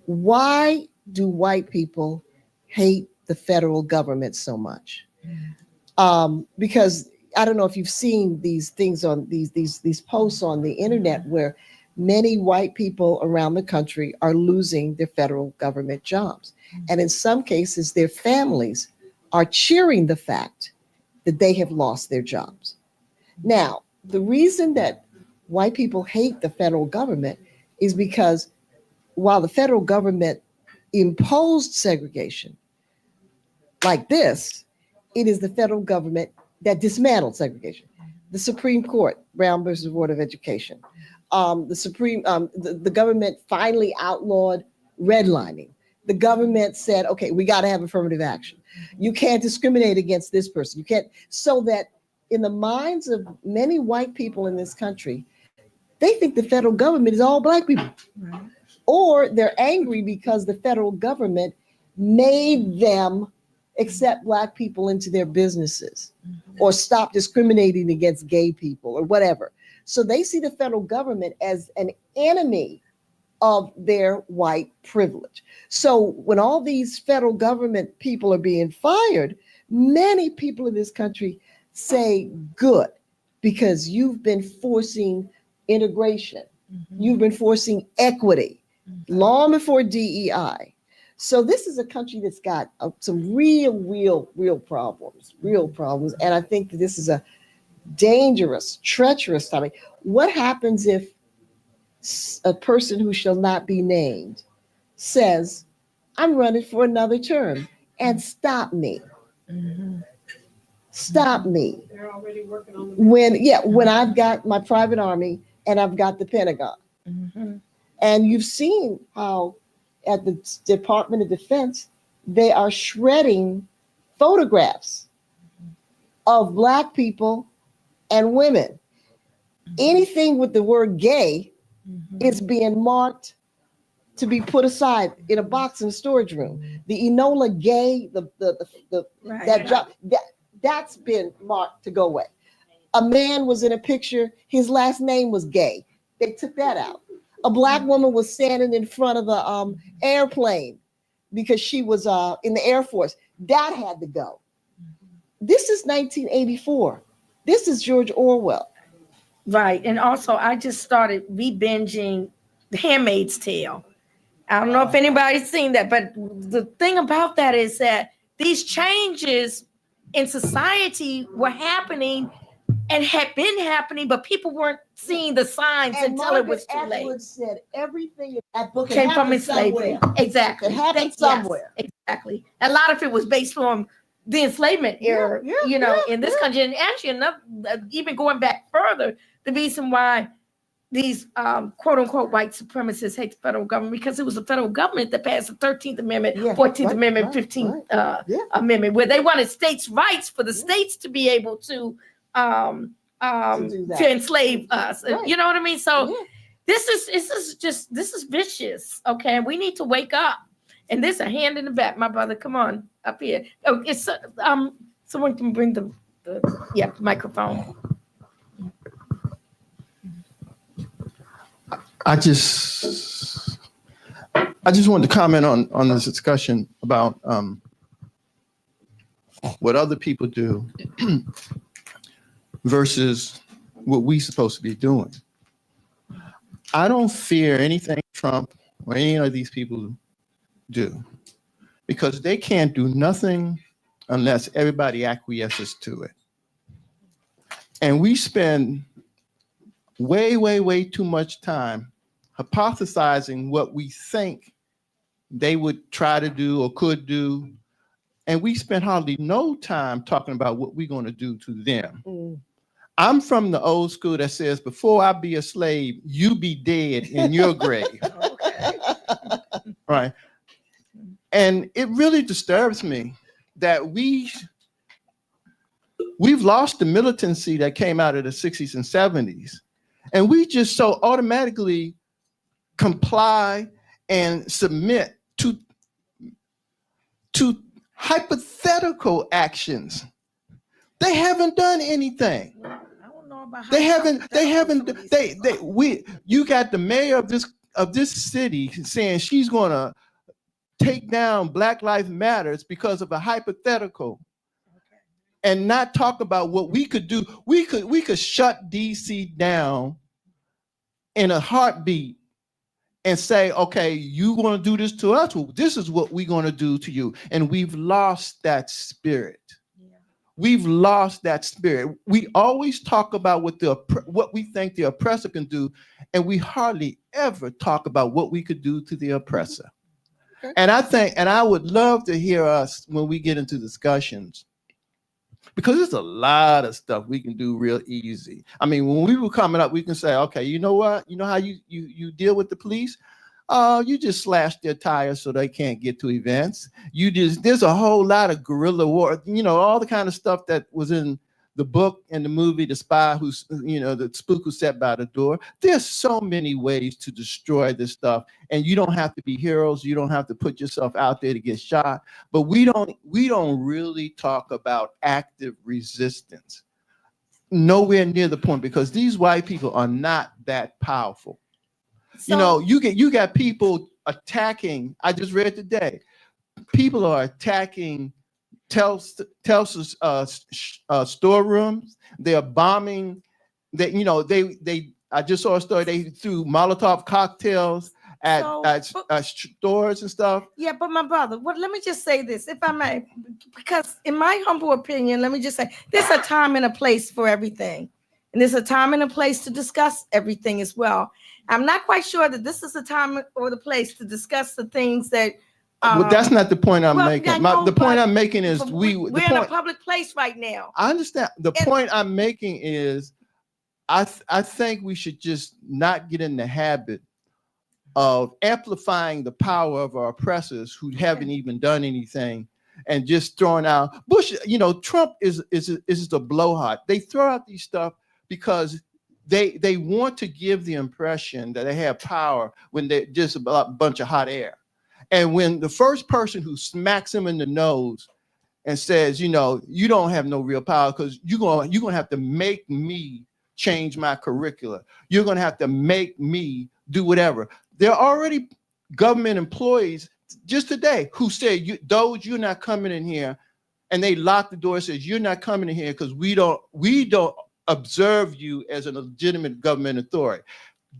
why do white people hate the federal government so much? Because I don't know if you've seen these things on these posts on the internet where many white people around the country are losing their federal government jobs. And in some cases, their families are cheering the fact that they have lost their jobs. Now, the reason that white people hate the federal government is because while the federal government imposed segregation, like this, it is the federal government that dismantled segregation. The Supreme Court, Brown versus Board of Education. The government finally outlawed redlining. The government said, okay, we got to have affirmative action. You can't discriminate against this person. You can't, so that in the minds of many white people in this country, they think the federal government is all black people. Right. Or they're angry because the federal government made them accept black people into their businesses or stop discriminating against gay people or whatever. So they see the federal government as an enemy of their white privilege. So when all these federal government people are being fired, many people in this country say, good, because you've been forcing integration. You've been forcing equity long before DEI. So this is a country that's got some real problems. And I think that this is a dangerous, treacherous time. What happens if a person who shall not be named says, I'm running for another term and stop me? Stop me. They're already working on when I've got my private army and I've got the Pentagon. And you've seen how at the Department of Defense, they are shredding photographs of black people and women. Anything with the word gay is being marked to be put aside in a box in the storage room. The Enola Gay, Right. that job, that's been marked to go away. A man was in a picture, his last name was Gay. They took that out. A black woman was standing in front of the airplane because she was in the Air Force. That had to go. This is 1984. This is George Orwell. Right. And also, I just started re-binging The Handmaid's Tale. I don't know if anybody's seen that, but the thing about that is that these changes in society were happening and had been happening, but people weren't seeing the signs And until it was too Margaret late. Atwood said everything in that book Came from enslavement. Exactly. It happened somewhere. Yes, exactly. A lot of it was based on the enslavement era, in this country. And actually, enough, even going back further, the reason why these quote unquote white supremacists hate the federal government, because it was the federal government that passed the 13th Amendment, 14th Amendment, 15th Amendment, where they wanted states' rights for the states to be able to enslave us. Right. You know what I mean? So this is vicious. Okay, we need to wake up. And there's a hand in the back, my brother. Come on up here. Oh, it's someone can bring the microphone. I just wanted to comment on this discussion about what other people do versus what we supposed to be doing. I don't fear anything Trump or any of these people do, because they can't do nothing unless everybody acquiesces to it. And we spend way too much time hypothesizing what we think they would try to do or could do. And we spend hardly no time talking about what we're going to do to them. I'm from the old school that says, before I be a slave, you be dead in your grave. Right. And it really disturbs me that we've lost the militancy that came out of the 60s and 70s. And we just so automatically comply and submit to hypothetical actions. They haven't done anything. I don't know about you got the mayor of this city saying she's gonna take down Black Lives Matters because of a hypothetical. And not talk about what we could do. We could shut DC down in a heartbeat and say, okay, you want to do this to us? Well, this is what we're going to do to you. And we've lost that spirit. We've lost that spirit. We always talk about what we think the oppressor can do, and we hardly ever talk about what we could do to the oppressor. And I would love to hear us when we get into discussions, because there's a lot of stuff we can do real easy. I mean, when we were coming up, we can say, okay, you know what? You know how you deal with the police? You just slash their tires so they can't get to events. There's a whole lot of guerrilla war, all the kind of stuff that was in the book and the movie, The Spy the Spook Who Sat by the Door. There's so many ways to destroy this stuff, and you don't have to be heroes. You don't have to put yourself out there to get shot. But we don't really talk about active resistance. Nowhere near the point, because these white people are not that powerful. So, you got people attacking. I just read today, people are attacking Telsa's storerooms. They are bombing. I just saw a story. They threw Molotov cocktails at stores and stuff. yeah, but my brother, let me just say this, if I may, because in my humble opinion, let me just say, there's a time and a place for everything. And there's a time and a place to discuss everything as well. I'm not quite sure that this is the time or the place to discuss the things that. But that's not the point I'm making. The point I'm making is we're in a public place right now. I understand. The point I'm making is I think we should just not get in the habit of amplifying the power of our oppressors who haven't even done anything, and just throwing out Bush. Trump is a blowhard. They throw out these stuff because they want to give the impression that they have power when they're just a bunch of hot air. And when the first person who smacks him in the nose and says, you don't have no real power, because you're gonna have to make me change my curricula. You're gonna have to make me do whatever. There are already government employees just today who said, you're not coming in here, and they lock the door and says, you're not coming in here because we don't observe you as a legitimate government authority.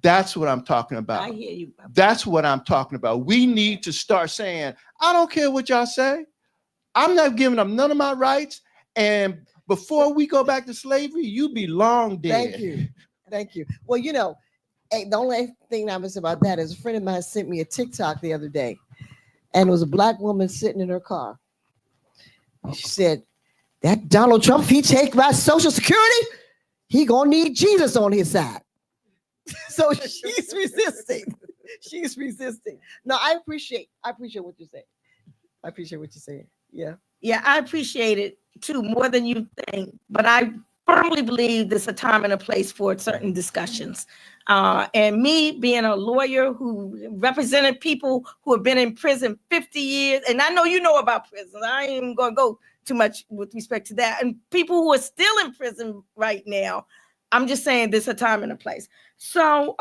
That's what I'm talking about. I hear you. That's what I'm talking about. We need to start saying, I don't care what y'all say. I'm not giving up none of my rights. And before we go back to slavery, you be long dead. Thank you. Well, the only thing I was about that is a friend of mine sent me a TikTok the other day, and it was a black woman sitting in her car. She said, that Donald Trump, if he take my Social Security, he gonna need Jesus on his side. So she's resisting. She's resisting. No, I appreciate what you're saying. I appreciate what you're saying. Yeah. Yeah, I appreciate it too, more than you think. But I firmly believe there's a time and a place for certain discussions. And me being a lawyer who represented people who have been in prison 50 years, and I know you know about prisons. I ain't even gonna go too much with respect to that. And people who are still in prison right now, I'm just saying there's a time and a place. So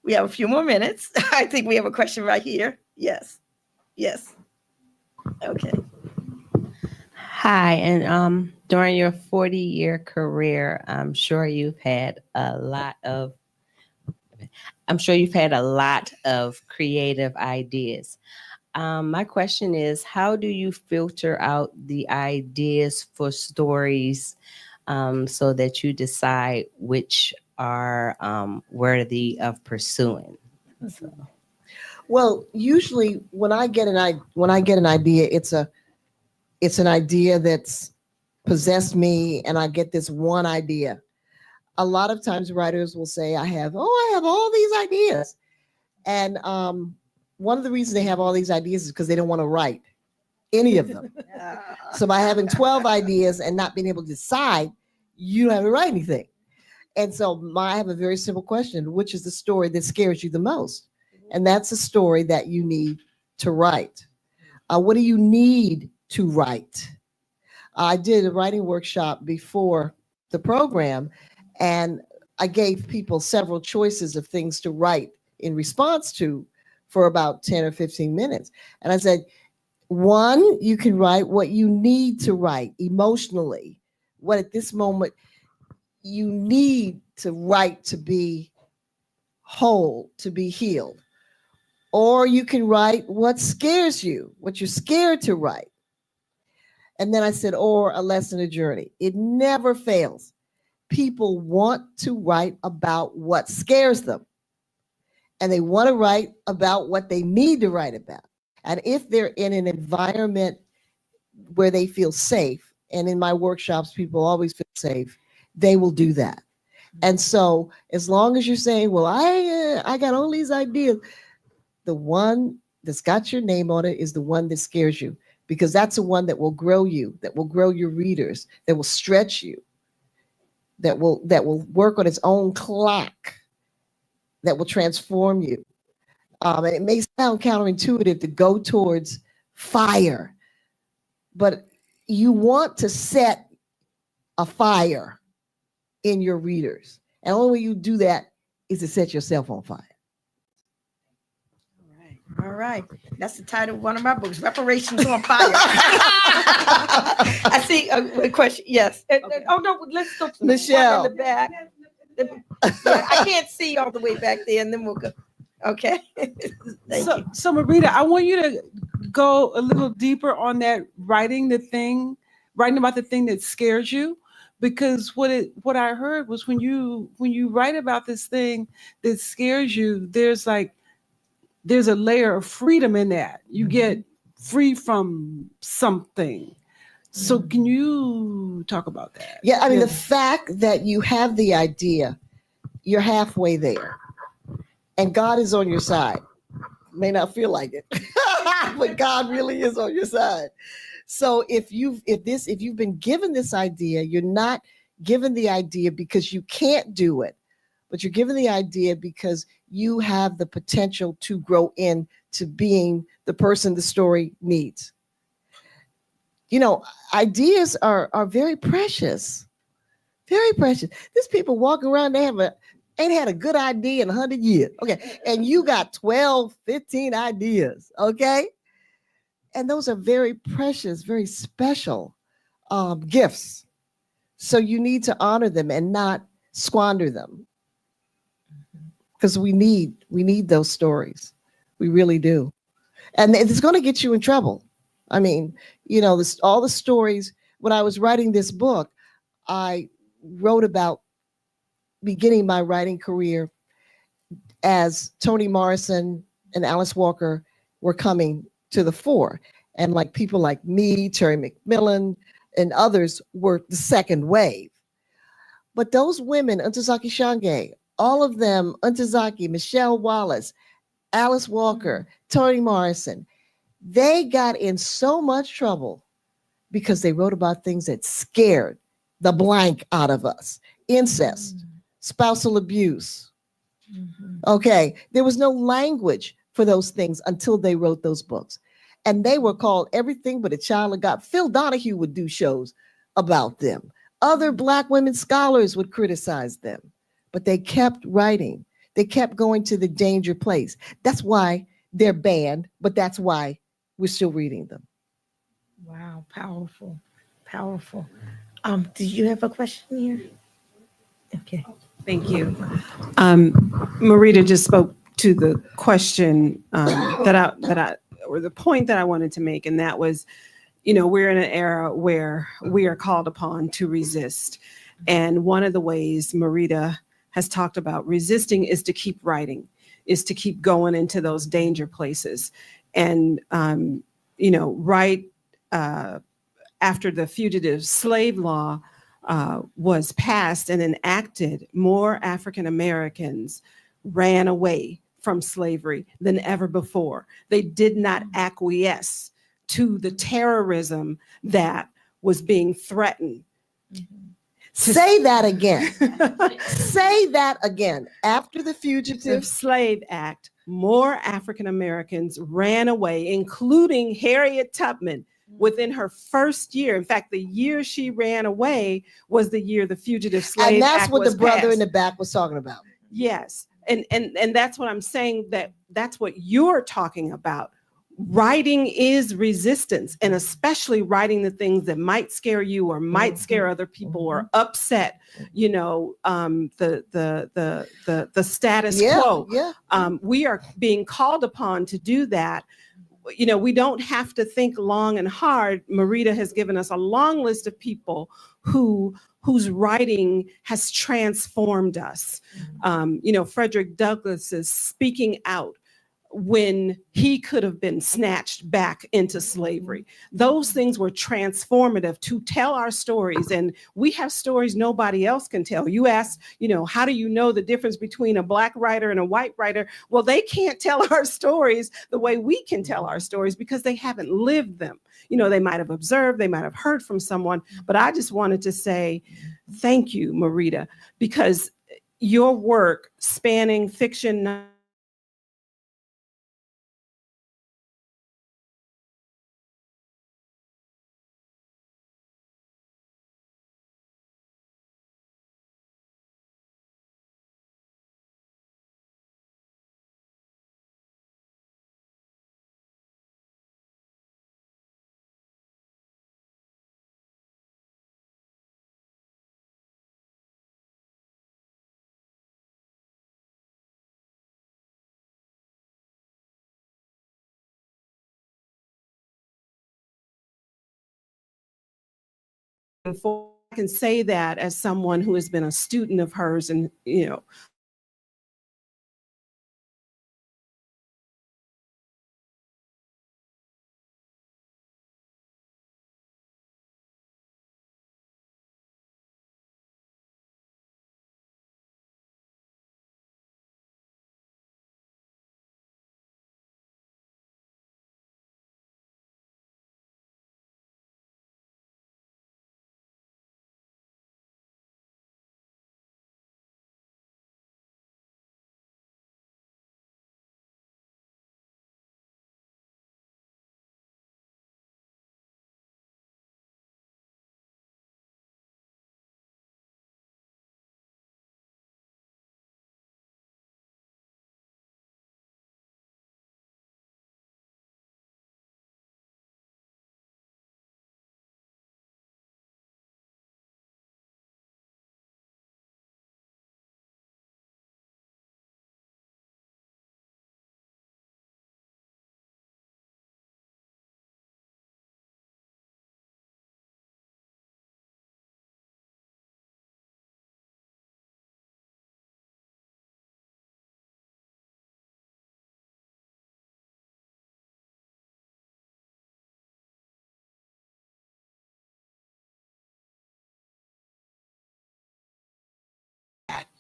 we have a few more minutes. I think we have a question right here. Yes. Okay. Hi, and during your 40-year career, I'm sure you've had a lot of creative ideas. My question is, how do you filter out the ideas for stories so that you decide which are worthy of pursuing? So. Well, usually when I get an idea, it's an idea that's possessed me, and I get this one idea. A lot of times writers will say, I have all these ideas. And one of the reasons they have all these ideas is because they don't want to write any of them. So by having 12 ideas and not being able to decide, you don't have to write anything. And so I have a very simple question: which is the story that scares you the most? And that's a story that you need to write. What do you need to write? I did a writing workshop before the program, and I gave people several choices of things to write in response to for about 10 or 15 minutes. And I said, one, you can write what you need to write emotionally, what at this moment you need to write to be whole, to be healed. Or you can write what scares you, what you're scared to write. And then I said, or a lesson, a journey. It never fails. People want to write about what scares them. and they want to write about what they need to write about. And if they're in an environment where they feel safe, and in my workshops, people always feel safe, they will do that. And so as long as you're saying, well, I got all these ideas, the one that's got your name on it is the one that scares you, because that's the one that will grow you, that will grow your readers, that will stretch you, that will work on its own clock, that will transform you. And it may sound counterintuitive to go towards fire, but you want to set a fire in your readers. And the only way you do that is to set yourself on fire. All right. That's the title of one of my books, Reparations on Fire. I see a question. Yes. Okay. Oh, no, let's go to the Michelle. one in the back. Yeah, I can't see all the way back there, and then we'll go. Okay. Thank you. So Marita, I want you to go a little deeper on that writing about the thing that scares you, because what I heard was when you write about this thing that scares you, there's a layer of freedom in that. You get free from something. So can you talk about that? Yeah, I mean, the fact that you have the idea, you're halfway there, and God is on your side. May not feel like it, but God really is on your side. So if you've been given this idea, you're not given the idea because you can't do it, but you're given the idea because you have the potential to grow into being the person the story needs. You know, ideas are very precious, very precious. There's people walking around, they ain't had a good idea in 100 years. Okay. And you got 12, 15 ideas. Okay. And those are very precious, very special gifts. So you need to honor them and not squander them, because we need those stories. We really do. And it's going to get you in trouble. I mean, you know, all the stories. When I was writing this book, I wrote about beginning my writing career as Toni Morrison and Alice Walker were coming to the fore. And like people like me, Terry McMillan, and others were the second wave. But those women, Ntozake Shange, all of them, Ntozake, Michelle Wallace, Alice Walker, Toni Morrison, they got in so much trouble because they wrote about things that scared the blank out of us. Incest, spousal abuse. Okay, there was no language for those things until they wrote those books. And they were called everything but a child of God. Phil Donahue would do shows about them. Other Black women scholars would criticize them, but they kept writing. They kept going to the danger place. That's why they're banned, but that's why we're still reading them. Wow, powerful, powerful. Did you have a question here? Okay. Thank you. Marita just spoke to the question or the point that I wanted to make, and that was, you know, we're in an era where we are called upon to resist. And one of the ways Marita has talked about resisting is to keep writing, is to keep going into those danger places. And, you know, right after the fugitive slave law was passed and enacted, more African Americans ran away from slavery than ever before. They did not acquiesce to the terrorism that was being threatened. Say that again. Say that again. After the Fugitive Slave Act, more African Americans ran away, including Harriet Tubman, within her first year. In fact, the year she ran away was the year the Fugitive Slave Act was passed. And that's what the brother in the back was talking about. Yes. And that's what I'm saying, that's what you're talking about. Writing is resistance, and especially writing the things that might scare you or might scare other people or upset, you know, the status quo. Yeah. We are being called upon to do that we don't have to think long and hard. Marita has given us a long list of people whose writing has transformed us. Frederick Douglass is speaking out when he could have been snatched back into slavery. Those things were transformative to tell our stories. And we have stories nobody else can tell. You asked, how do you know the difference between a Black writer and a white writer? Well, they can't tell our stories the way we can tell our stories because they haven't lived them. They might have observed, they might have heard from someone, but I just wanted to say thank you, Marita, because your work spanning fiction, for I can say that as someone who has been a student of hers, and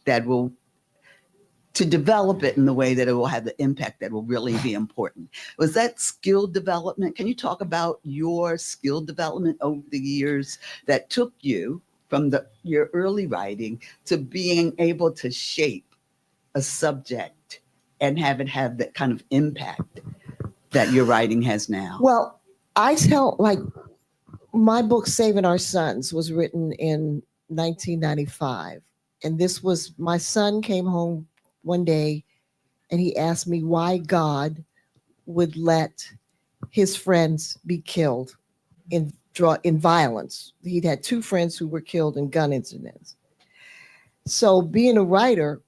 that will to develop it in the way that it will have the impact that will really be important. Was that skill development? Can you talk about your skill development over the years that took you from your early writing to being able to shape a subject and have it have that kind of impact that your writing has now? Well, I tell, like, my book, Saving Our Sons, was written in 1995. And this was, my son came home one day and he asked me why God would let his friends be killed in violence. He'd had two friends who were killed in gun incidents. So being a writer,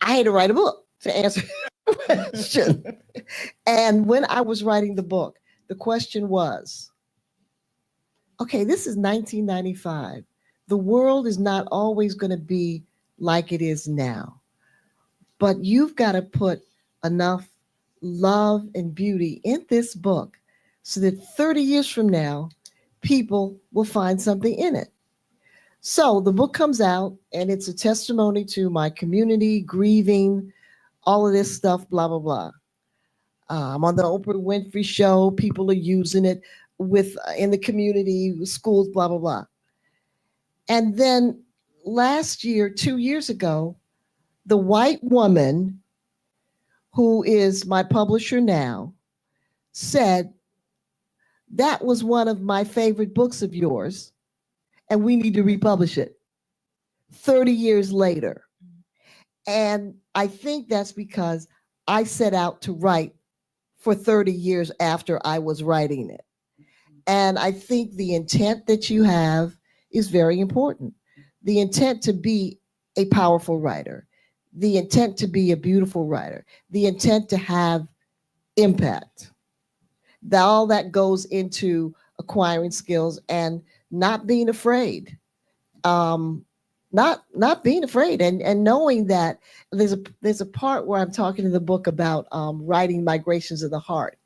I had to write a book to answer the question. And when I was writing the book, the question was, okay, this is 1995. The world is not always going to be like it is now, but you've got to put enough love and beauty in this book so that 30 years from now, people will find something in it. So the book comes out and it's a testimony to my community, grieving, all of this stuff, blah, blah, blah. I'm on the Oprah Winfrey Show. People are using it in the community, schools, blah, blah, blah. And then last year, 2 years ago, the white woman who is my publisher now said, that was one of my favorite books of yours, and we need to republish it 30 years later. And I think that's because I set out to write for 30 years after I was writing it. And I think the intent that you have is very important. The intent to be a powerful writer, the intent to be a beautiful writer, the intent to have impact. All that goes into acquiring skills and not being afraid. Not being afraid and knowing that there's a part where I'm talking in the book about writing migrations of the heart.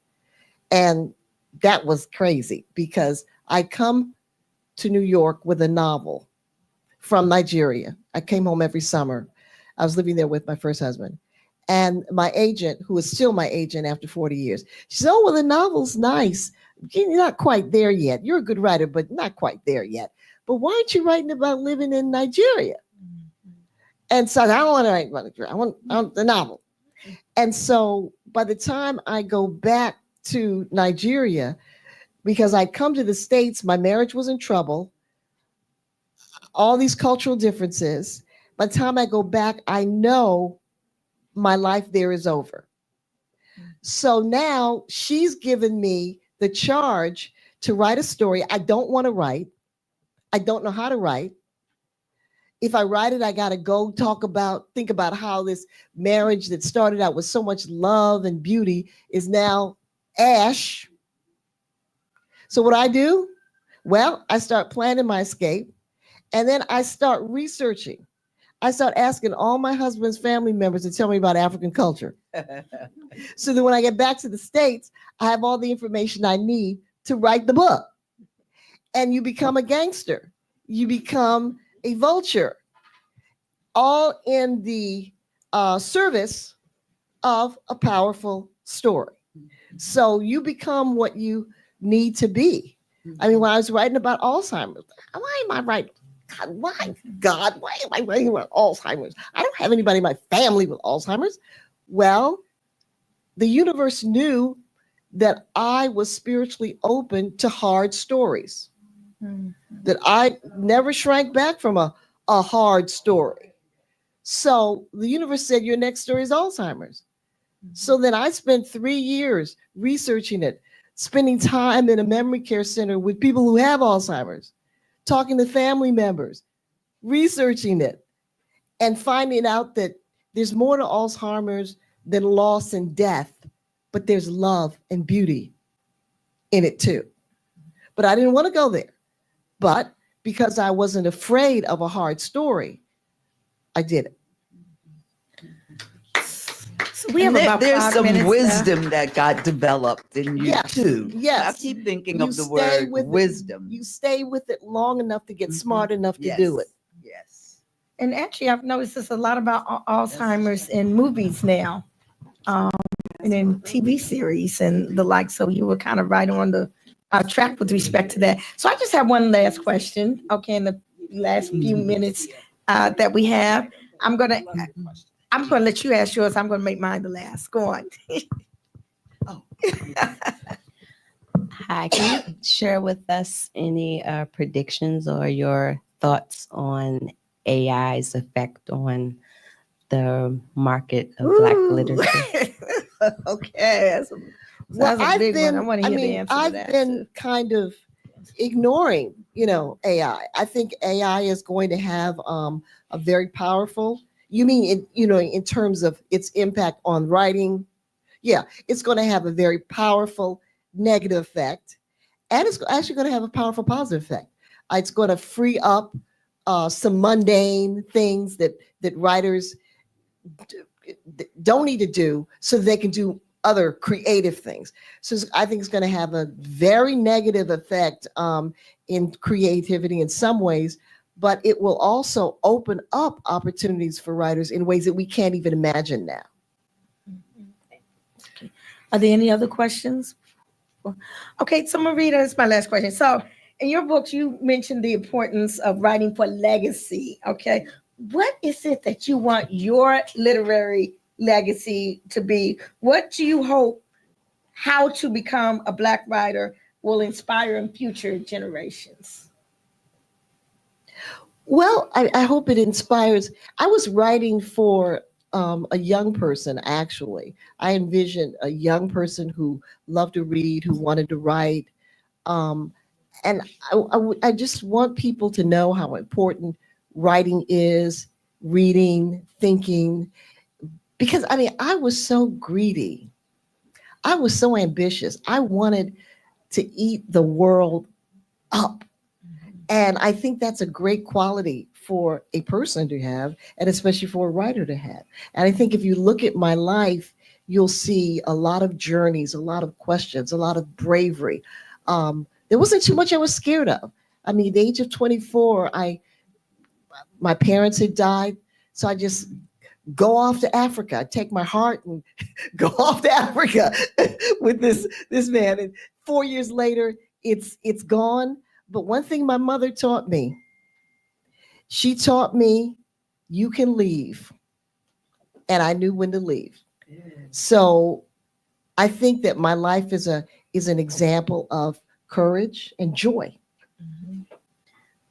And that was crazy because I come to New York with a novel from Nigeria. I came home every summer. I was living there with my first husband. And my agent, who is still my agent after 40 years, she said, "Oh, well, the novel's nice. You're not quite there yet. You're a good writer, but not quite there yet. But why aren't you writing about living in Nigeria?" And so I don't want to write about Nigeria. I want the novel. And so by the time I go back to Nigeria, because I'd come to the States, my marriage was in trouble, all these cultural differences. By the time I go back, I know my life there is over. So now she's given me the charge to write a story I don't want to write. I don't know how to write. If I write it, I got to go think about how this marriage that started out with so much love and beauty is now ash. So what I do? Well, I start planning my escape, and then I start researching. I start asking all my husband's family members to tell me about African culture. So that when I get back to the States, I have all the information I need to write the book. And you become a gangster. You become a vulture, all in the service of a powerful story. So you become what you need to be. I mean, when I was writing about Alzheimer's, why am I writing? Why am I writing about Alzheimer's? I don't have anybody in my family with Alzheimer's. Well, the universe knew that I was spiritually open to hard stories, that I never shrank back from a hard story. So the universe said, your next story is Alzheimer's. So then I spent 3 years researching it, spending time in a memory care center with people who have Alzheimer's, talking to family members, researching it, and finding out that there's more to Alzheimer's than loss and death, but there's love and beauty in it too. But I didn't want to go there. But because I wasn't afraid of a hard story, I did it. So we have about There's 5 some minutes wisdom that got developed in you Yes, too. yes. I keep thinking You of the stay word with it. wisdom. You stay with it long enough to get Mhm. smart enough to Yes. do it. Yes. And actually, I've noticed there's a lot about Alzheimer's in movies now, and in TV series and the like. So you were kind of right on the track with respect to that. So I just have one last question. Okay, in the last few minutes that we have, I'm gonna let you ask yours. I'm gonna make mine the last. Go on. Hi, can you share with us any predictions or your thoughts on AI's effect on the market of Black literature? Okay. Well, That's a big one. I want to hear the answer to I've that. been Too. kind of ignoring, AI. I think AI is going to have a very powerful. You mean in terms of its impact on writing? Yeah, it's going to have a very powerful negative effect, and it's actually going to have a powerful positive effect. It's going to free up some mundane things that writers don't need to do, so they can do other creative things. So I think it's going to have a very negative effect in creativity in some ways, but it will also open up opportunities for writers in ways that we can't even imagine now. Are there any other questions? Okay, so Marita, that's my last question. So in your books, you mentioned the importance of writing for legacy. Okay. What is it that you want your literary legacy to be? What do you hope how to become a Black writer will inspire in future generations? Well, I hope it inspires. I was writing for a young person, actually. I envisioned a young person who loved to read, who wanted to write. Um, and I just want people to know how important writing is, reading, thinking. Because, I was so greedy. I was so ambitious. I wanted to eat the world up. And I think that's a great quality for a person to have, and especially for a writer to have. And I think if you look at my life, you'll see a lot of journeys, a lot of questions, a lot of bravery. There wasn't too much I was scared of. I mean, at the age of 24, my parents had died, so I just go off to Africa. I take my heart and go off to Africa with this man. And 4 years later, it's gone. But one thing my mother taught me, she taught me you can leave. And I knew when to leave. So I think that my life is an example of courage and joy.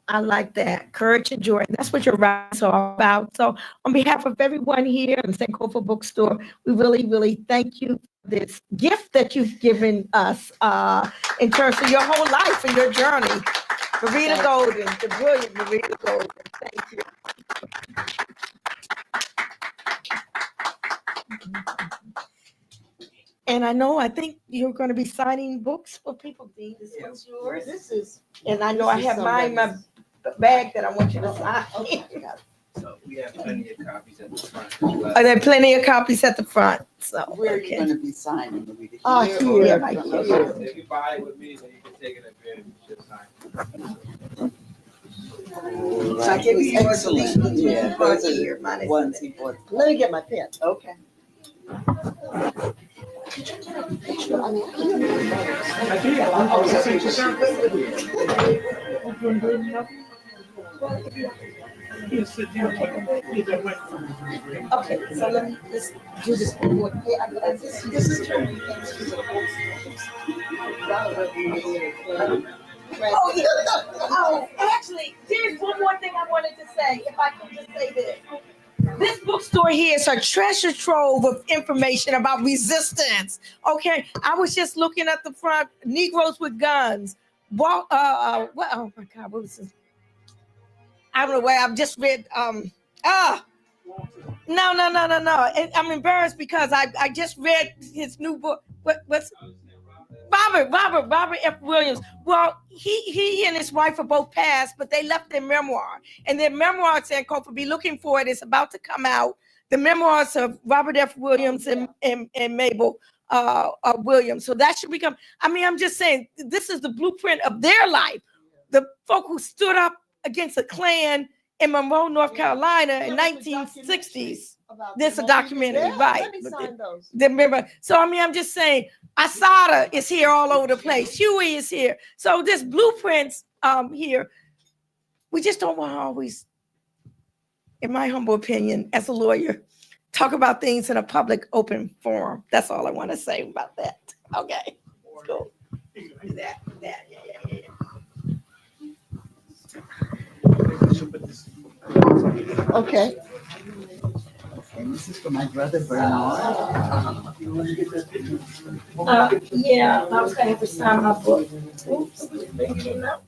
I like that. Courage and joy. That's what your writings are all about. So on behalf of everyone here at the Sankofa Bookstore, we really, really thank you for this gift that you've given us in terms of your whole life and your journey. Marita Golden, the brilliant Marita Golden. Thank you. And I think you're going to be signing books for people. Dee. This one's yours. This is, And I know I have mine in my bag that I want you to sign. So we have plenty of copies at the front as well. Are there plenty of copies at the front? So Where are you going to be signing? Marita? oh, Here here. or- right here. So if you buy it with me, then you can take it up here and just sign. So I give you yours, Elise. Yeah, those are Here, mine the is- ones he bought. Let me get my pen. Okay. Okay, so let me just do this one more. Yeah, this is true. Oh, yeah. Oh, actually, there's one more thing I wanted to say, if I can just say this. This bookstore here is a treasure trove of information about resistance. Okay, I was just looking at the front, Negroes with guns. What? Oh my God, what was this? I don't know where. I've just read. No. And I'm embarrassed because I just read his new book. What's Robert F. Williams. Well, he and his wife are both passed, but they left their memoir. And their memoir, Sankofa, be looking for it. It's about to come out. The memoirs of Robert F. Williams and Mabel Williams. So that should become, I'm just saying, this is the blueprint of their life. The folk who stood up against a Klan in Monroe, North Carolina in 1960s. There's a documentary, right? Let me sign those. Remember, so I'm just saying, Asada is here all over the place. Huey is here. So this blueprints here. We just don't want to always, in my humble opinion, as a lawyer, talk about things in a public, open forum. That's all I want to say about that. Okay, let's go. That, yeah. Okay. And this is for my brother Bernard. You want to get that picture? Yeah, I was going to have to sign my book. Oops, it came out.